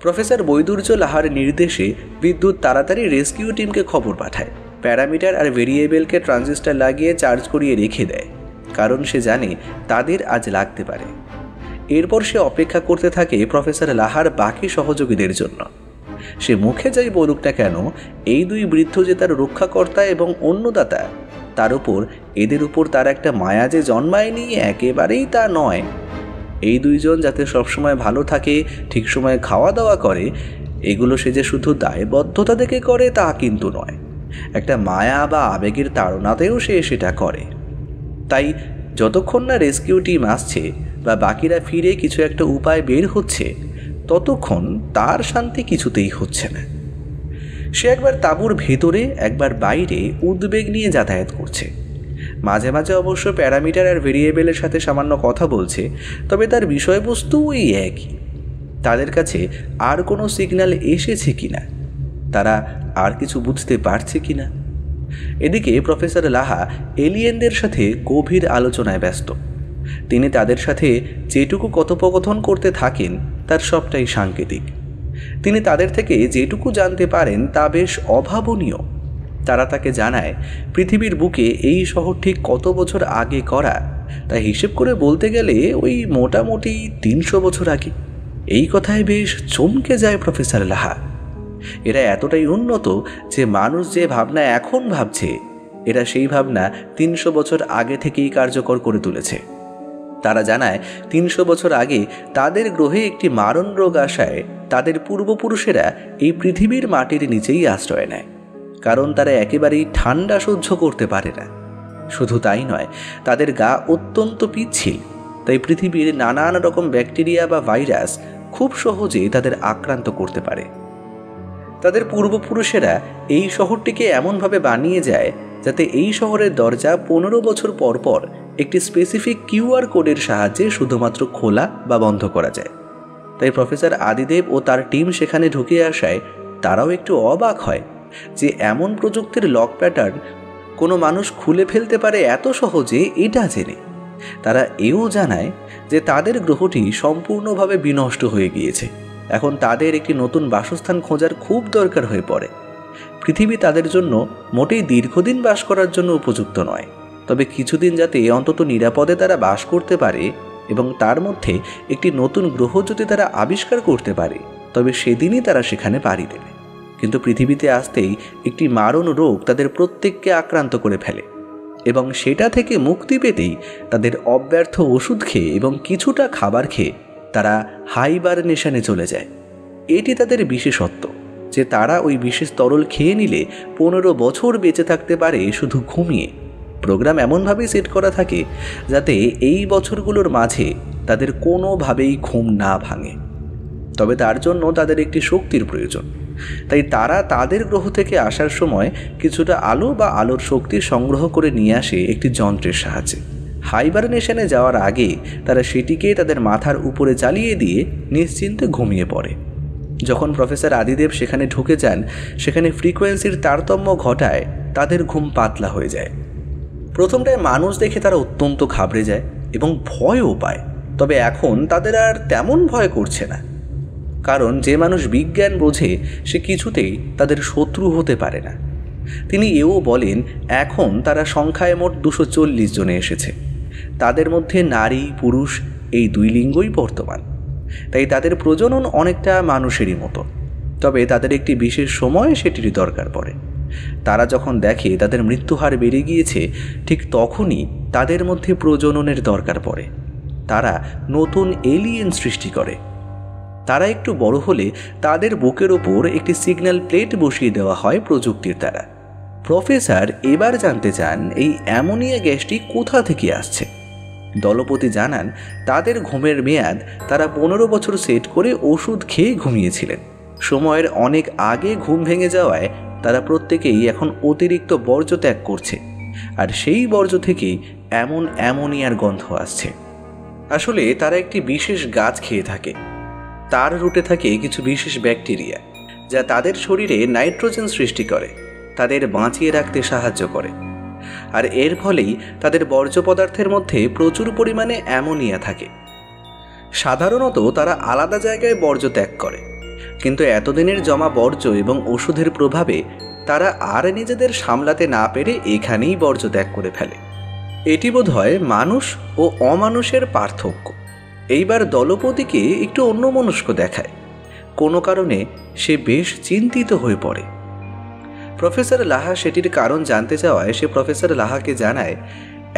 প্রফেসর বৈদুর্য লাহার নির্দেশে বিদ্যুৎ তাড়াতাড়ি রেস্কিউ টিমকে খবর পাঠায়। প্যারামিটার আর ভেরিয়েবলকে ট্রানজিস্টার লাগিয়ে চার্জ করিয়ে রেখে দেয়, কারণ সে জানে তাদের আজ লাগতে পারে। এরপর সে অপেক্ষা করতে থাকে প্রফেসর লাহার বাকি সহযোগীদের জন্য। সে মুখে যাই বলুক না কেন, এই দুই বৃদ্ধ যে তার রক্ষাকর্তা এবং অন্নদাতা, তার উপর এদের উপর তার একটা মায়া যে জন্মায়নি একেবারেই তা নয়। এই দুইজন যাতে সবসময় ভালো থাকে, ঠিক সময়ে খাওয়া দাওয়া করে, এগুলো সে যে শুধু দায়বদ্ধতা দেখে করে তা কিন্তু নয়, একটা মায়া বা আবেগের তাড়নাতেও সে সেটা করে। তাই যতক্ষণ না রেস্কিউ টিম আসছে বা বাকিরা ফিরে কিছু একটা উপায় বের হচ্ছে, ততক্ষণ তার শান্তি কিছুতেই হচ্ছে না। সে একবার তাঁবুর ভেতরে একবার বাইরে উদ্বেগ নিয়ে যাতায়াত করছে। মাঝে মাঝে অবশ্য প্যারামিটার আর ভেরিয়েবলের সাথে সামান্য কথা বলছে, তবে তার বিষয়বস্তু ওই একই। তাদের কাছে আর কোনো সিগন্যাল এসেছে কিনা, তারা আর কিছু বুঝতে পারছে কিনা। এদিকে প্রফেসর লাহা এলিয়েনদের সাথে গভীর আলোচনায় ব্যস্ত। তিনি তাদের সাথে যেটুকু কথোপকথন করতে থাকেন তার সবটাই সাংকেতিক। তিনি তাদের থেকে যেটুকু জানতে পারেন তা বেশ অভাবনীয়। তারা তাকে জানায় পৃথিবীর বুকে এই শহর ঠিক কত বছর আগে করা, তা হিসেব করে বলতে গেলে ওই মোটামুটি 300 বছর আগে। এই কথায় বেশ চমকে যায় প্রফেসর লাহা। এরা এতটাই উন্নত যে মানুষ যে ভাবনা এখন ভাবছে, এরা সেই ভাবনা 300 বছর আগে থেকেই কার্যকর করে তুলেছে। তারা জানায় 300 বছর আগে তাদের গ্রহে একটি মারণ রোগ আসায় তাদের পূর্বপুরুষেরা এই পৃথিবীর মাটির নিচেই আশ্রয় নেয়, কারণ তারা একেবারেই ঠান্ডা সহ্য করতে পারে না। শুধু তাই নয়, তাদের গা অত্যন্ত পিচ্ছিল, তাই পৃথিবীর নানান রকম ব্যাকটেরিয়া বা ভাইরাস খুব সহজেই তাদের আক্রান্ত করতে পারে। তাদের পূর্বপুরুষেরা এই শহরটিকে এমনভাবে বানিয়ে যায় যাতে এই শহরের দরজা 15 বছর পর পর একটি স্পেসিফিক QR কোডের সাহায্যে শুধুমাত্র খোলা বা বন্ধ করা যায়। তাই প্রফেসর আদিদেব ও তার টিম সেখানে ঢুকে আসায় তারাও একটু অবাক হয় যে এমন প্রযুক্তির লক প্যাটার্ন কোনো মানুষ খুলে ফেলতে পারে এত সহজে, এটা জেনে। তারা এও জানায় যে তাদের গ্রহটি সম্পূর্ণভাবে বিনষ্ট হয়ে গিয়েছে। এখন তাদের একটি নতুন বাসস্থান খোঁজার খুব দরকার হয়ে পড়ে। পৃথিবী তাদের জন্য মোটেই দীর্ঘদিন বাস করার জন্য উপযুক্ত নয়, তবে কিছুদিন যাতে অন্তত নিরাপদে তারা বাস করতে পারে এবং তার মধ্যে একটি নতুন গ্রহ যদি তারা আবিষ্কার করতে পারে, তবে সেদিনই তারা সেখানে পাড়ি দেবে। কিন্তু পৃথিবীতে আসতেই একটি মারণ রোগ তাদের প্রত্যেককে আক্রান্ত করে ফেলে এবং সেটা থেকে মুক্তি পেতেই তাদের অব্যর্থ ওষুধ খেয়ে এবং কিছুটা খাবার খেয়ে তারা হাইবারনেশনে চলে যায়। এটি তাদের বিশেষত্ব যে তারা ওই বিশেষ তরল খেয়ে নিলে 15 বছর বেঁচে থাকতে পারে শুধু ঘুমিয়ে। প্রোগ্রাম এমনভাবেই সেট করা থাকে যাতে এই বছরগুলোর মাঝে তাদের কোনোভাবেই ঘুম না ভাঙে। তবে তার জন্য তাদের একটি শক্তির প্রয়োজন। তাই তারা তাদের গ্রহ থেকে আসার সময় কিছুটা আলো বা আলোর শক্তি সংগ্রহ করে নিয়ে আসে একটি যন্ত্রের সাহায্যে। হাইবারনেশনে যাওয়ার আগে তারা সেটিকে তাদের মাথার উপরে চালিয়ে দিয়ে নিশ্চিন্তে ঘুমিয়ে পড়ে। যখন প্রফেসর আদিদেব সেখানে ঢুকে যান, সেখানে ফ্রিকোয়েন্সির তারতম্য ঘটায় তাদের ঘুম পাতলা হয়ে যায়। প্রথমটায় মানুষ দেখে তারা অত্যন্ত ঘাবড়ে যায় এবং ভয়ও পায়, তবে এখন তাদের আর তেমন ভয় করছে না, কারণ যে মানুষ বিজ্ঞান বোঝে সে কিছুতেই তাদের শত্রু হতে পারে না। তিনি এও বলেন এখন তারা সংখ্যায় মোট 240 জনে এসেছে। তাদের মধ্যে নারী পুরুষ এই 2 লিঙ্গই বর্তমান, তাই তাদের প্রজনন অনেকটা মানুষেরই মতো, তবে তাদের একটি বিশেষ সময় সেটিরই দরকার পড়ে। তারা যখন দেখে তাদের মৃত্যুহার বেড়ে গিয়েছে, ঠিক তখনই তাদের মধ্যে প্রজননের দরকার পড়ে। তারা নতুন এলিয়েন সৃষ্টি করে। তারা একটু বড় হলে তাদের বুকের ওপর একটি সিগন্যাল প্লেট বসিয়ে দেওয়া হয় প্রযুক্তির দ্বারা। প্রফেসর এবার জানতে চান এই অ্যামোনিয়া গ্যাসটি কোথা থেকে আসছে। দলপতি জানান তাদের ঘুমের মেয়াদ তারা 15 বছর সেট করে ওষুধ খেয়ে ঘুমিয়েছিলেন। সময়ের অনেক আগে ঘুম ভেঙে যাওয়ায় তারা প্রত্যেকেই এখন অতিরিক্ত বর্জ্য ত্যাগ করছে, আর সেই বর্জ্য থেকেই এমন অ্যামোনিয়ার গন্ধ আসছে। আসলে তারা একটি বিশেষ গাছ খেয়ে থাকে। তার রুটে থাকে কিছু বিশেষ ব্যাকটেরিয়া যা তাদের শরীরে নাইট্রোজেন সৃষ্টি করে, তাদের বাঁচিয়ে রাখতে সাহায্য করে। আর এর ফলেই তাদের বর্জ্য পদার্থের মধ্যে প্রচুর পরিমাণে অ্যামোনিয়া থাকে। সাধারণত তারা আলাদা জায়গায় বর্জ্য ত্যাগ করে, কিন্তু এতদিনের জমা বর্জ্য এবং ওষুধের প্রভাবে তারা আর নিজেদের সামলাতে না পেরে এখানেই বর্জ্য ত্যাগ করে ফেলে। এটি বোধহয় মানুষ ও অমানুষের পার্থক্য। এইবার দলপতিকে একটু অন্যমনস্ক দেখায়। কোনো কারণে সে বেশ চিন্তিত হয়ে পড়ে। প্রফেসর লাহা সেটির কারণ জানতে চাওয়ায় সে প্রফেসর লাহাকে জানায়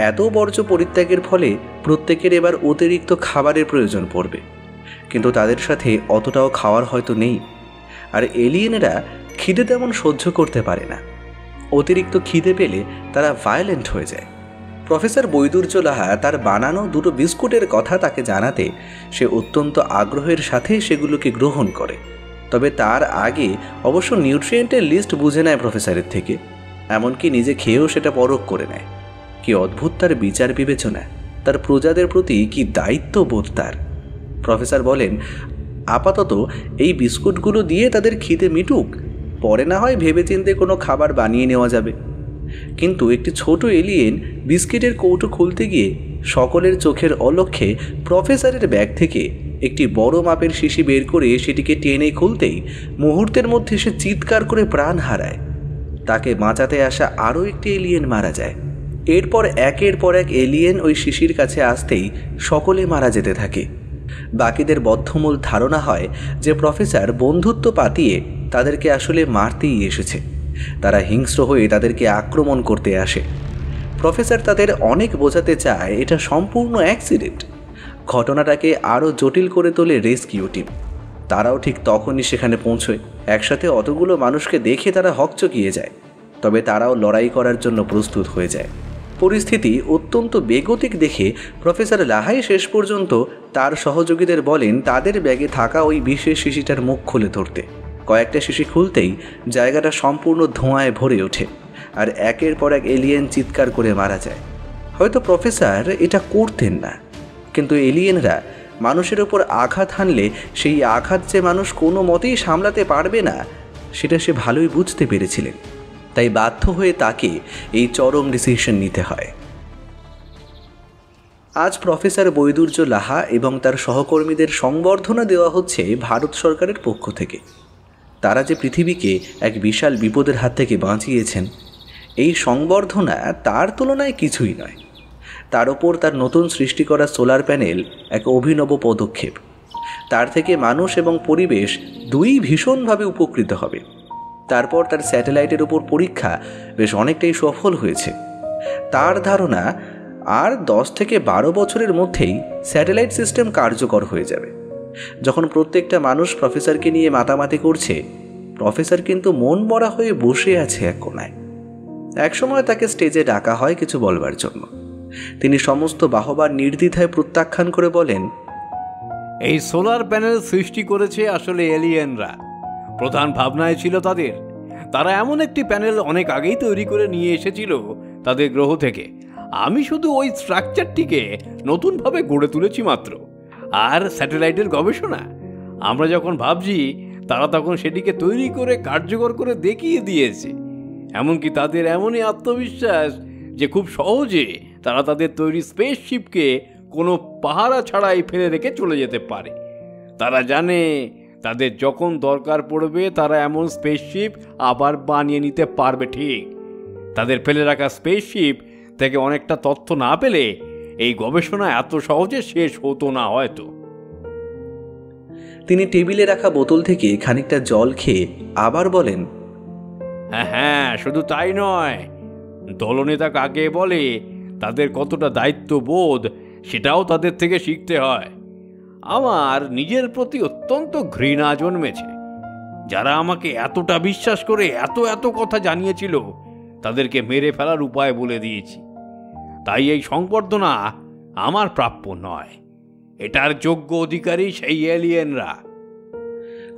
এত বর্জ্য পরিত্যাগের ফলে প্রত্যেকের এবার অতিরিক্ত খাবারের প্রয়োজন পড়বে, কিন্তু তাদের সাথে অতটাও খাওয়ার হয়তো নেই। আর এলিয়েনেরা খিদে তেমন সহ্য করতে পারে না। অতিরিক্ত খিদে পেলে তারা ভায়োলেন্ট হয়ে যায়। প্রফেসর বৈদুর্য লাহা তার বানানো দুটো বিস্কুটের কথা তাকে জানাতে সে অত্যন্ত আগ্রহের সাথে সেগুলোকে গ্রহণ করে। তবে তার আগে অবশ্য নিউট্রিয়েন্টের লিস্ট বুঝে নেয় প্রফেসরের থেকে, এমনকি নিজে খেয়েও সেটা পরখ করে নেয়। কি অদ্ভুত তার বিচার বিবেচনা, তার প্রজাদের প্রতি কি দায়িত্ববোধ তার। প্রফেসর বলেন, আপাতত এই বিস্কুটগুলো দিয়ে তাদের খিদে মিটুক, পরে না হয় ভেবেচিন্তে কোনো খাবার বানিয়ে নেওয়া যাবে। কিন্তু একটি ছোট এলিয়েন বিস্কিটের কৌটো খুলতে গিয়ে সকলের চোখের অলক্ষ্যে প্রফেসরের ব্যাগ থেকে একটি বড় মাপের শিশি বের করে সেটিকে টেনে খুলতেই মুহূর্তের মধ্যে সে চিৎকার করে প্রাণ হারায়। তাকে বাঁচাতে আসা আরও একটি এলিয়েন মারা যায়। এরপর একের পর এক এলিয়েন ওই শিশির কাছে আসতেই সকলে মারা যেতে থাকে। বাকিদের বদ্ধমূল ধারণা হয় যে প্রফেসর বন্ধুত্ব পাতিয়ে তাদেরকে আসলে মারতেই এসেছে। তারা হিংস্র হয়ে তাদেরকে আক্রমণ করতে আসে। প্রফেসর তাদের অনেক বোঝাতে চায় এটা সম্পূর্ণ অ্যাক্সিডেন্ট। ঘটনাটাকে আরও জটিল করে তোলে রেস্কিউ টিম। তারাও ঠিক তখনই সেখানে পৌঁছয়। একসাথে অতগুলো মানুষকে দেখে তারা হকচকিয়ে যায়, তবে তারাও লড়াই করার জন্য প্রস্তুত হয়ে যায়। পরিস্থিতি অত্যন্ত বেগতিক দেখে প্রফেসর লাহাই শেষ পর্যন্ত তার সহযোগীদের বলেন তাদের ব্যাগে থাকা ওই বিশেষ শিশিটার মুখ খুলে ধরতে। কয়েকটা শিশি খুলতেই জায়গাটা সম্পূর্ণ ধোঁয়ায় ভরে ওঠে, আর একের পর এক এলিয়েন চিৎকার করে মারা যায়। হয়তো প্রফেসর এটা করতেন না, কিন্তু এলিয়েনরা মানুষের ওপর আঘাত হানলে সেই আঘাত যে মানুষ কোনো মতেই সামলাতে পারবে না সেটা সে ভালোই বুঝতে পেরেছিলেন। তাই বাধ্য হয়ে তাকে এই চরম ডিসিশন নিতে হয়। আজ প্রফেসর বৈদুর্য লাহা এবং তার সহকর্মীদের সংবর্ধনা দেওয়া হচ্ছে ভারত সরকারের পক্ষ থেকে। তারা যে পৃথিবীকে এক বিশাল বিপদের হাত থেকে বাঁচিয়েছেন, এই সংবর্ধনা তার তুলনায় কিছুই নয়। তার ওপর তার নতুন সৃষ্টি করা সোলার প্যানেল এক অভিনব পদক্ষেপ। তার থেকে মানুষ এবং পরিবেশ দুই ভীষণভাবে উপকৃত হবে। তারপর তার স্যাটেলাইটের উপর পরীক্ষা বেশ অনেকটাই সফল হয়েছে। তার ধারণা আর 10 থেকে 12 বছরের মধ্যেই স্যাটেলাইট সিস্টেম কার্যকর হয়ে যাবে। যখন প্রত্যেকটা মানুষ প্রফেসরকে নিয়ে মাতামাতি করছে, প্রফেসর কিন্তু মন মরা হয়ে বসে আছে এক কোণায়। একসময় তাকে স্টেজে ডাকা হয় কিছু বলবার জন্য। তিনি সমস্ত বাহবা নির্দ্বিধায় প্রত্যাখ্যান করে বলেন, এই সোলার প্যানেল সৃষ্টি করেছে আসলে এলিয়েনরা। প্রধান ভাবনায় ছিল তাদের। তারা এমন একটি প্যানেল অনেক আগেই তৈরি করে নিয়ে এসেছিল তাদের গ্রহ থেকে। আমি শুধু ওই স্ট্রাকচারটিকে নতুনভাবে গড়ে তুলেছি মাত্র। আর স্যাটেলাইটের গবেষণা আমরা যখন ভাবছি, তারা তখন সেটিকে তৈরি করে কার্যকর করে দেখিয়ে দিয়েছে। এমনকি তাদের এমনই আত্মবিশ্বাস যে খুব সহজে তারা তাদের তৈরি স্পেসশিপকে কোনো পাহারা ছাড়াই ফেলে রেখে চলে যেতে পারে। তারা জানে তাদের যখন দরকার পড়বে তারা এমন স্পেসশিপ আবার বানিয়ে নিতে পারবে। ঠিক তাদের ফেলে রাখা স্পেসশিপ থেকে অনেকটা তথ্য না পেলে এই গবেষণা এত সহজে শেষ হতো না হয়তো। তিনি টেবিলে রাখা বোতল থেকে খানিকটা জল খেয়ে আবার বলেন, হ্যাঁ, শুধু তাই নয়, দলনেতা কাকে বলে, তাদের কতটা দায়িত্ববোধ সেটাও তাদের থেকে শিখতে হয়। আমার নিজের প্রতি অত্যন্ত ঘৃণা জন্মেছে। যারা আমাকে এতটা বিশ্বাস করে এত এত কথা জানিয়েছিল, তাদেরকে মেরে ফেলার উপায় বলে দিয়েছি। তাই এই সংবর্ধনা আমার প্রাপ্য নয়, এটার যোগ্য অধিকারী সেই এলিয়েনরা।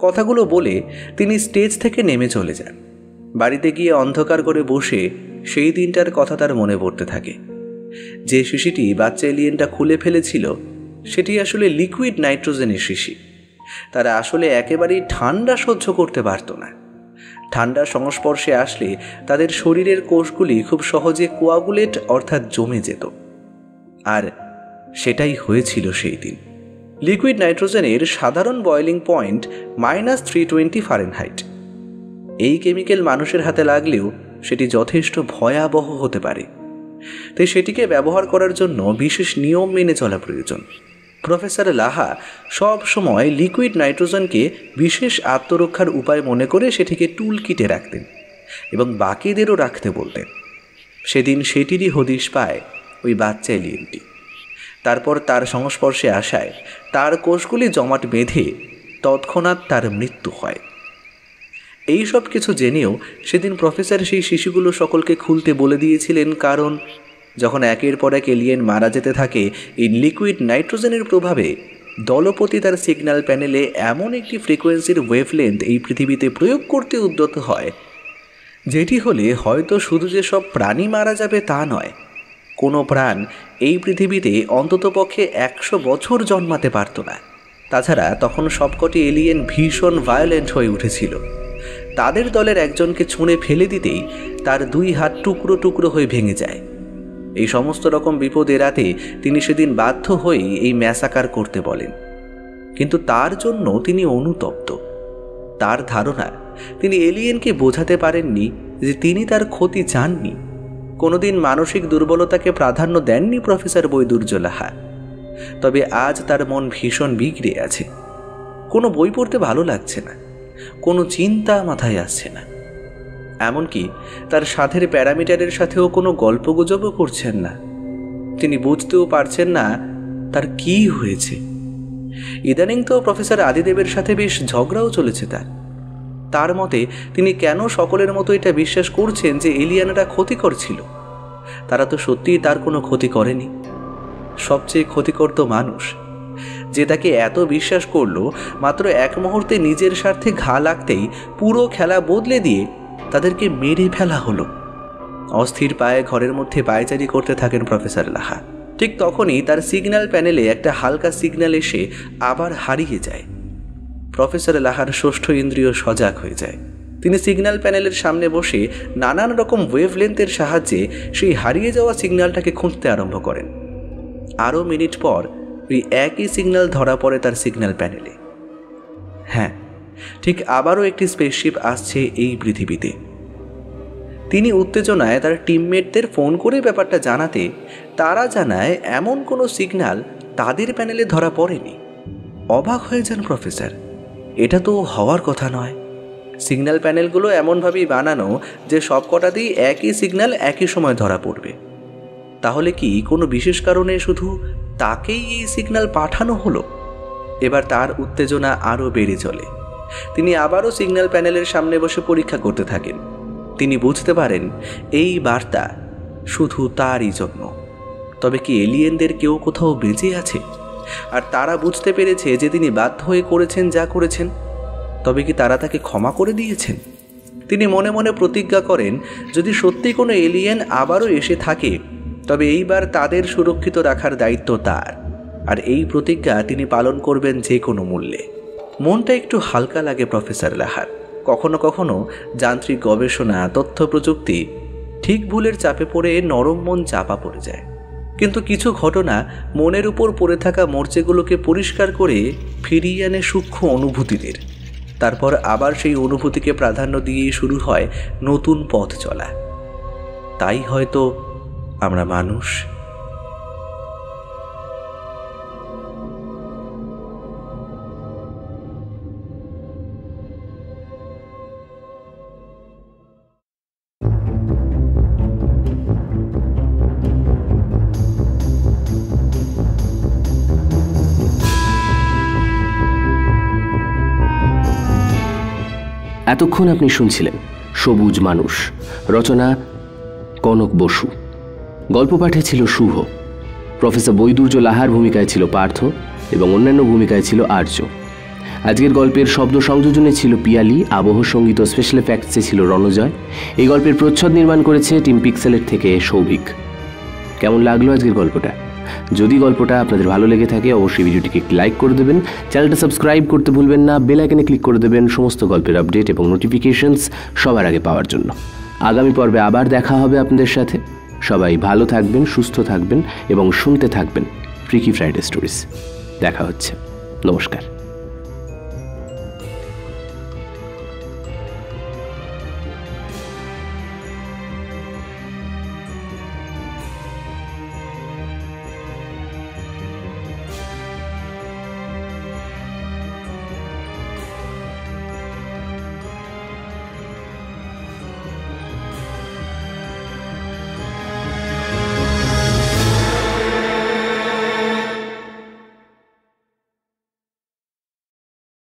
কথাগুলো বলে তিনি স্টেজ থেকে নেমে চলে যান। বাড়িতে গিয়ে অন্ধকার করে বসে সেই দিনটার কথা তার মনে পড়তে থাকে। যে শিশিটি বাচ্চা এলিয়েনটা খুলে ফেলেছিল সেটি আসলে লিকুইড নাইট্রোজেনের শিশি। তারা আসলে একেবারেই ঠান্ডা সহ্য করতে পারত না। ঠান্ডার সংস্পর্শে আসলে তাদের শরীরের কোষগুলি খুব সহজে কোয়াগুলেট অর্থাৎ জমে যেত। আর সেটাই হয়েছিল সেই দিন। লিকুইড নাইট্রোজেনের সাধারণ বয়েলিং পয়েন্ট -320 ফারেনহাইট। এই কেমিক্যাল মানুষের হাতে লাগলেও সেটি যথেষ্ট ভয়াবহ হতে পারে। তাই সেটিকে ব্যবহার করার জন্য বিশেষ নিয়ম মেনে চলা প্রয়োজন। প্রফেসর লাহা সব সময় লিকুইড নাইট্রোজেনকে বিশেষ আত্মরক্ষার উপায় মনে করে সেটিকে টুল কিটে রাখতেন এবং বাকিদেরও রাখতে বলতেন। সেদিন সেটিরই হদিশ পায় ওই বাচ্চা এলিয়েনটি। তারপর তার সংস্পর্শে আসায় তার কোষগুলি জমাট বেঁধে তৎক্ষণাৎ তার মৃত্যু হয়। এই সব কিছু জেনেও সেদিন প্রফেসর সেই শিশুগুলো সকলকে খুলতে বলে দিয়েছিলেন, কারণ যখন একের পর এক এলিয়েন মারা যেতে থাকে এই লিকুইড নাইট্রোজেনের প্রভাবে, দলপতি তার সিগন্যাল প্যানেলে এমন একটি ফ্রিকোয়েন্সির ওয়েভলেন্থ এই পৃথিবীতে প্রয়োগ করতে উদ্যত হয়, যেটি হলে হয়তো শুধু যে সব প্রাণী মারা যাবে তা নয়, কোনো প্রাণ এই পৃথিবীতে অন্ততপক্ষে 100 বছর জন্মাতে পারত না। তাছাড়া তখন সবকটি এলিয়েন ভীষণ ভায়োলেন্ট হয়ে উঠেছিল। তাদের দলের একজনকে ছুঁড়ে ফেলে দিতেই তার 2 হাত টুকরো টুকরো হয়ে ভেঙে যায়। এই সমস্ত রকম বিপদ এড়াতে তিনি সেদিন বাধ্য হয়েই এই ম্যাসাকার করতে বলেন। কিন্তু তার জন্য তিনি অনুতপ্ত। তার ধারণা, তিনি এলিয়েনকে বোঝাতে পারেননি যে তিনি তার ক্ষতি চাননি। কোনোদিন মানসিক দুর্বলতাকে প্রাধান্য দেননি প্রফেসর বৈদুর্য লাহা। তবে আজ তার মন ভীষণ বিগড়ে আছে। কোনো বই পড়তে ভালো লাগছে না, কোনো চিন্তা মাথায় আসছে না। এমনকি তার সাথের প্যারামিটারের সাথেও কোনো গল্পগুজবও করছেন না। তিনি বুঝতেও পারছেন না তার কি হয়েছে। ইদানিং তো প্রফেসর আদিদেবের সাথে বেশ ঝগড়াও চলেছে তার মতে তিনি কেন সকলের মতো এটা বিশ্বাস করছেন যে এলিয়েনরা ক্ষতিকর ছিল। তারা তো সত্যিই তার কোনো ক্ষতি করেনি। সবচেয়ে ক্ষতিকর তো মানুষ, যে তাকে এত বিশ্বাস করলো, মাত্র 1 মুহূর্তে নিজের স্বার্থে ঘা লাগতেই পুরো খেলা বদলে দিয়ে তাদেরকে মেরে ফেলা হলো। অস্থির পায়ে ঘরের মধ্যে পায়চারি করতে থাকেন প্রফেসর লাহা। ঠিক তখনই তার সিগন্যাল প্যানেলে একটা হালকা সিগন্যাল এসে আবার হারিয়ে যায়। প্রফেসর লাহার ষষ্ঠ ইন্দ্রিয় সজাগ হয়ে যায়। তিনি সিগন্যাল প্যানেলের সামনে বসে নানান রকম ওয়েভলেন্থের সাহায্যে সেই হারিয়ে যাওয়া সিগন্যালটাকে খুঁজতে আরম্ভ করেন। আরও মিনিট পর ওই একই সিগন্যাল ধরা পড়ে তার সিগন্যাল প্যানেলে। হ্যাঁ, ঠিক আবারও একটি স্পেসশিপ আসছে এই পৃথিবীতে। তিনি উত্তেজনায় তার টিমমেটদের ফোন করে ব্যাপারটা জানাতে তারা জানায় এমন কোনো সিগন্যাল তাদের প্যানেলে ধরা পড়েনি। অবাক হয়ে যান প্রফেসর। এটা তো হওয়ার কথা নয়। সিগন্যাল প্যানেলগুলো এমনভাবেই বানানো যে সবকটাতেই একই সিগন্যাল একই সময় ধরা পড়বে। তাহলে কি কোনো বিশেষ কারণে শুধু তাকেই এই সিগন্যাল পাঠানো হলো? এবার তার উত্তেজনা আরও বেড়ে চলে। তিনি আবারও সিগন্যাল প্যানেলের সামনে বসে পরীক্ষা করতে থাকেন। তিনি বুঝতে পারেন এই বার্তা শুধু তারই জন্য। তবে কি এলিয়েনদের কেউ কোথাও বেঁচে আছে? আর তারা বুঝতে পেরেছে যে তিনি বাধ্য হয়ে করেছেন যা করেছেন? তবে কি তারা তাকে ক্ষমা করে দিয়েছেন? তিনি মনে মনে প্রতিজ্ঞা করেন, যদি সত্যি কোনো এলিয়েন আবারও এসে থাকে তবে এইবার তাদের সুরক্ষিত রাখার দায়িত্ব তার। আর এই প্রতিজ্ঞা তিনি পালন করবেন যে কোনো মূল্যে। মনটা একটু হালকা লাগে প্রফেসর লাহার। কখনো কখনো যান্ত্রিক গবেষণা, তথ্য প্রযুক্তি ঠিক ভুলের চাপে পড়ে নরম মন চাপা পড়ে যায়। কিন্তু কিছু ঘটনা মনের উপর পড়ে থাকা মরচেগুলোকে পরিষ্কার করে ফিরিয়ে আনে সূক্ষ্ম অনুভূতিদের। তারপর আবার সেই অনুভূতিকে প্রাধান্য দিয়েই শুরু হয় নতুন পথ চলা। তাই হয়তো আমরা মানুষ। এতক্ষণ আপনি শুনছিলেন সবুজ মানুষ, রচনা কনক বসু, গল্প পাঠে ছিল শুভ, প্রফেসর বৈদুর্য লাহার ভূমিকায় ছিল পার্থ এবং অন্যান্য ভূমিকায় ছিল আর্য। আজকের গল্পের শব্দ সংযোজনে ছিল পিয়ালি, আবহ সঙ্গীত ও স্পেশাল এফেক্টসে ছিল রণজয়। এই গল্পের প্রচ্ছদ নির্মাণ করেছে টিম পিক্সেলের থেকে সৌভিক। কেমন লাগলো আজকের গল্পটা? যদি গল্পটা আপনাদের ভালো লেগে থাকে অবশ্যই ভিডিওটিকে একটি লাইক করে দেবেন, চ্যানেলটা সাবস্ক্রাইব করতে ভুলবেন না, বেল আইকনে ক্লিক করে দেবেন সমস্ত গল্পের আপডেট এবং নোটিফিকেশনস সবার আগে পাওয়ার জন্য। আগামী পর্বে আবার দেখা হবে আপনাদের সাথে। সবাই ভালো থাকবেন, সুস্থ থাকবেন এবং শুনতে থাকবেন ফ্রিকি ফ্রাইডে স্টোরিজ। দেখা হচ্ছে। নমস্কার।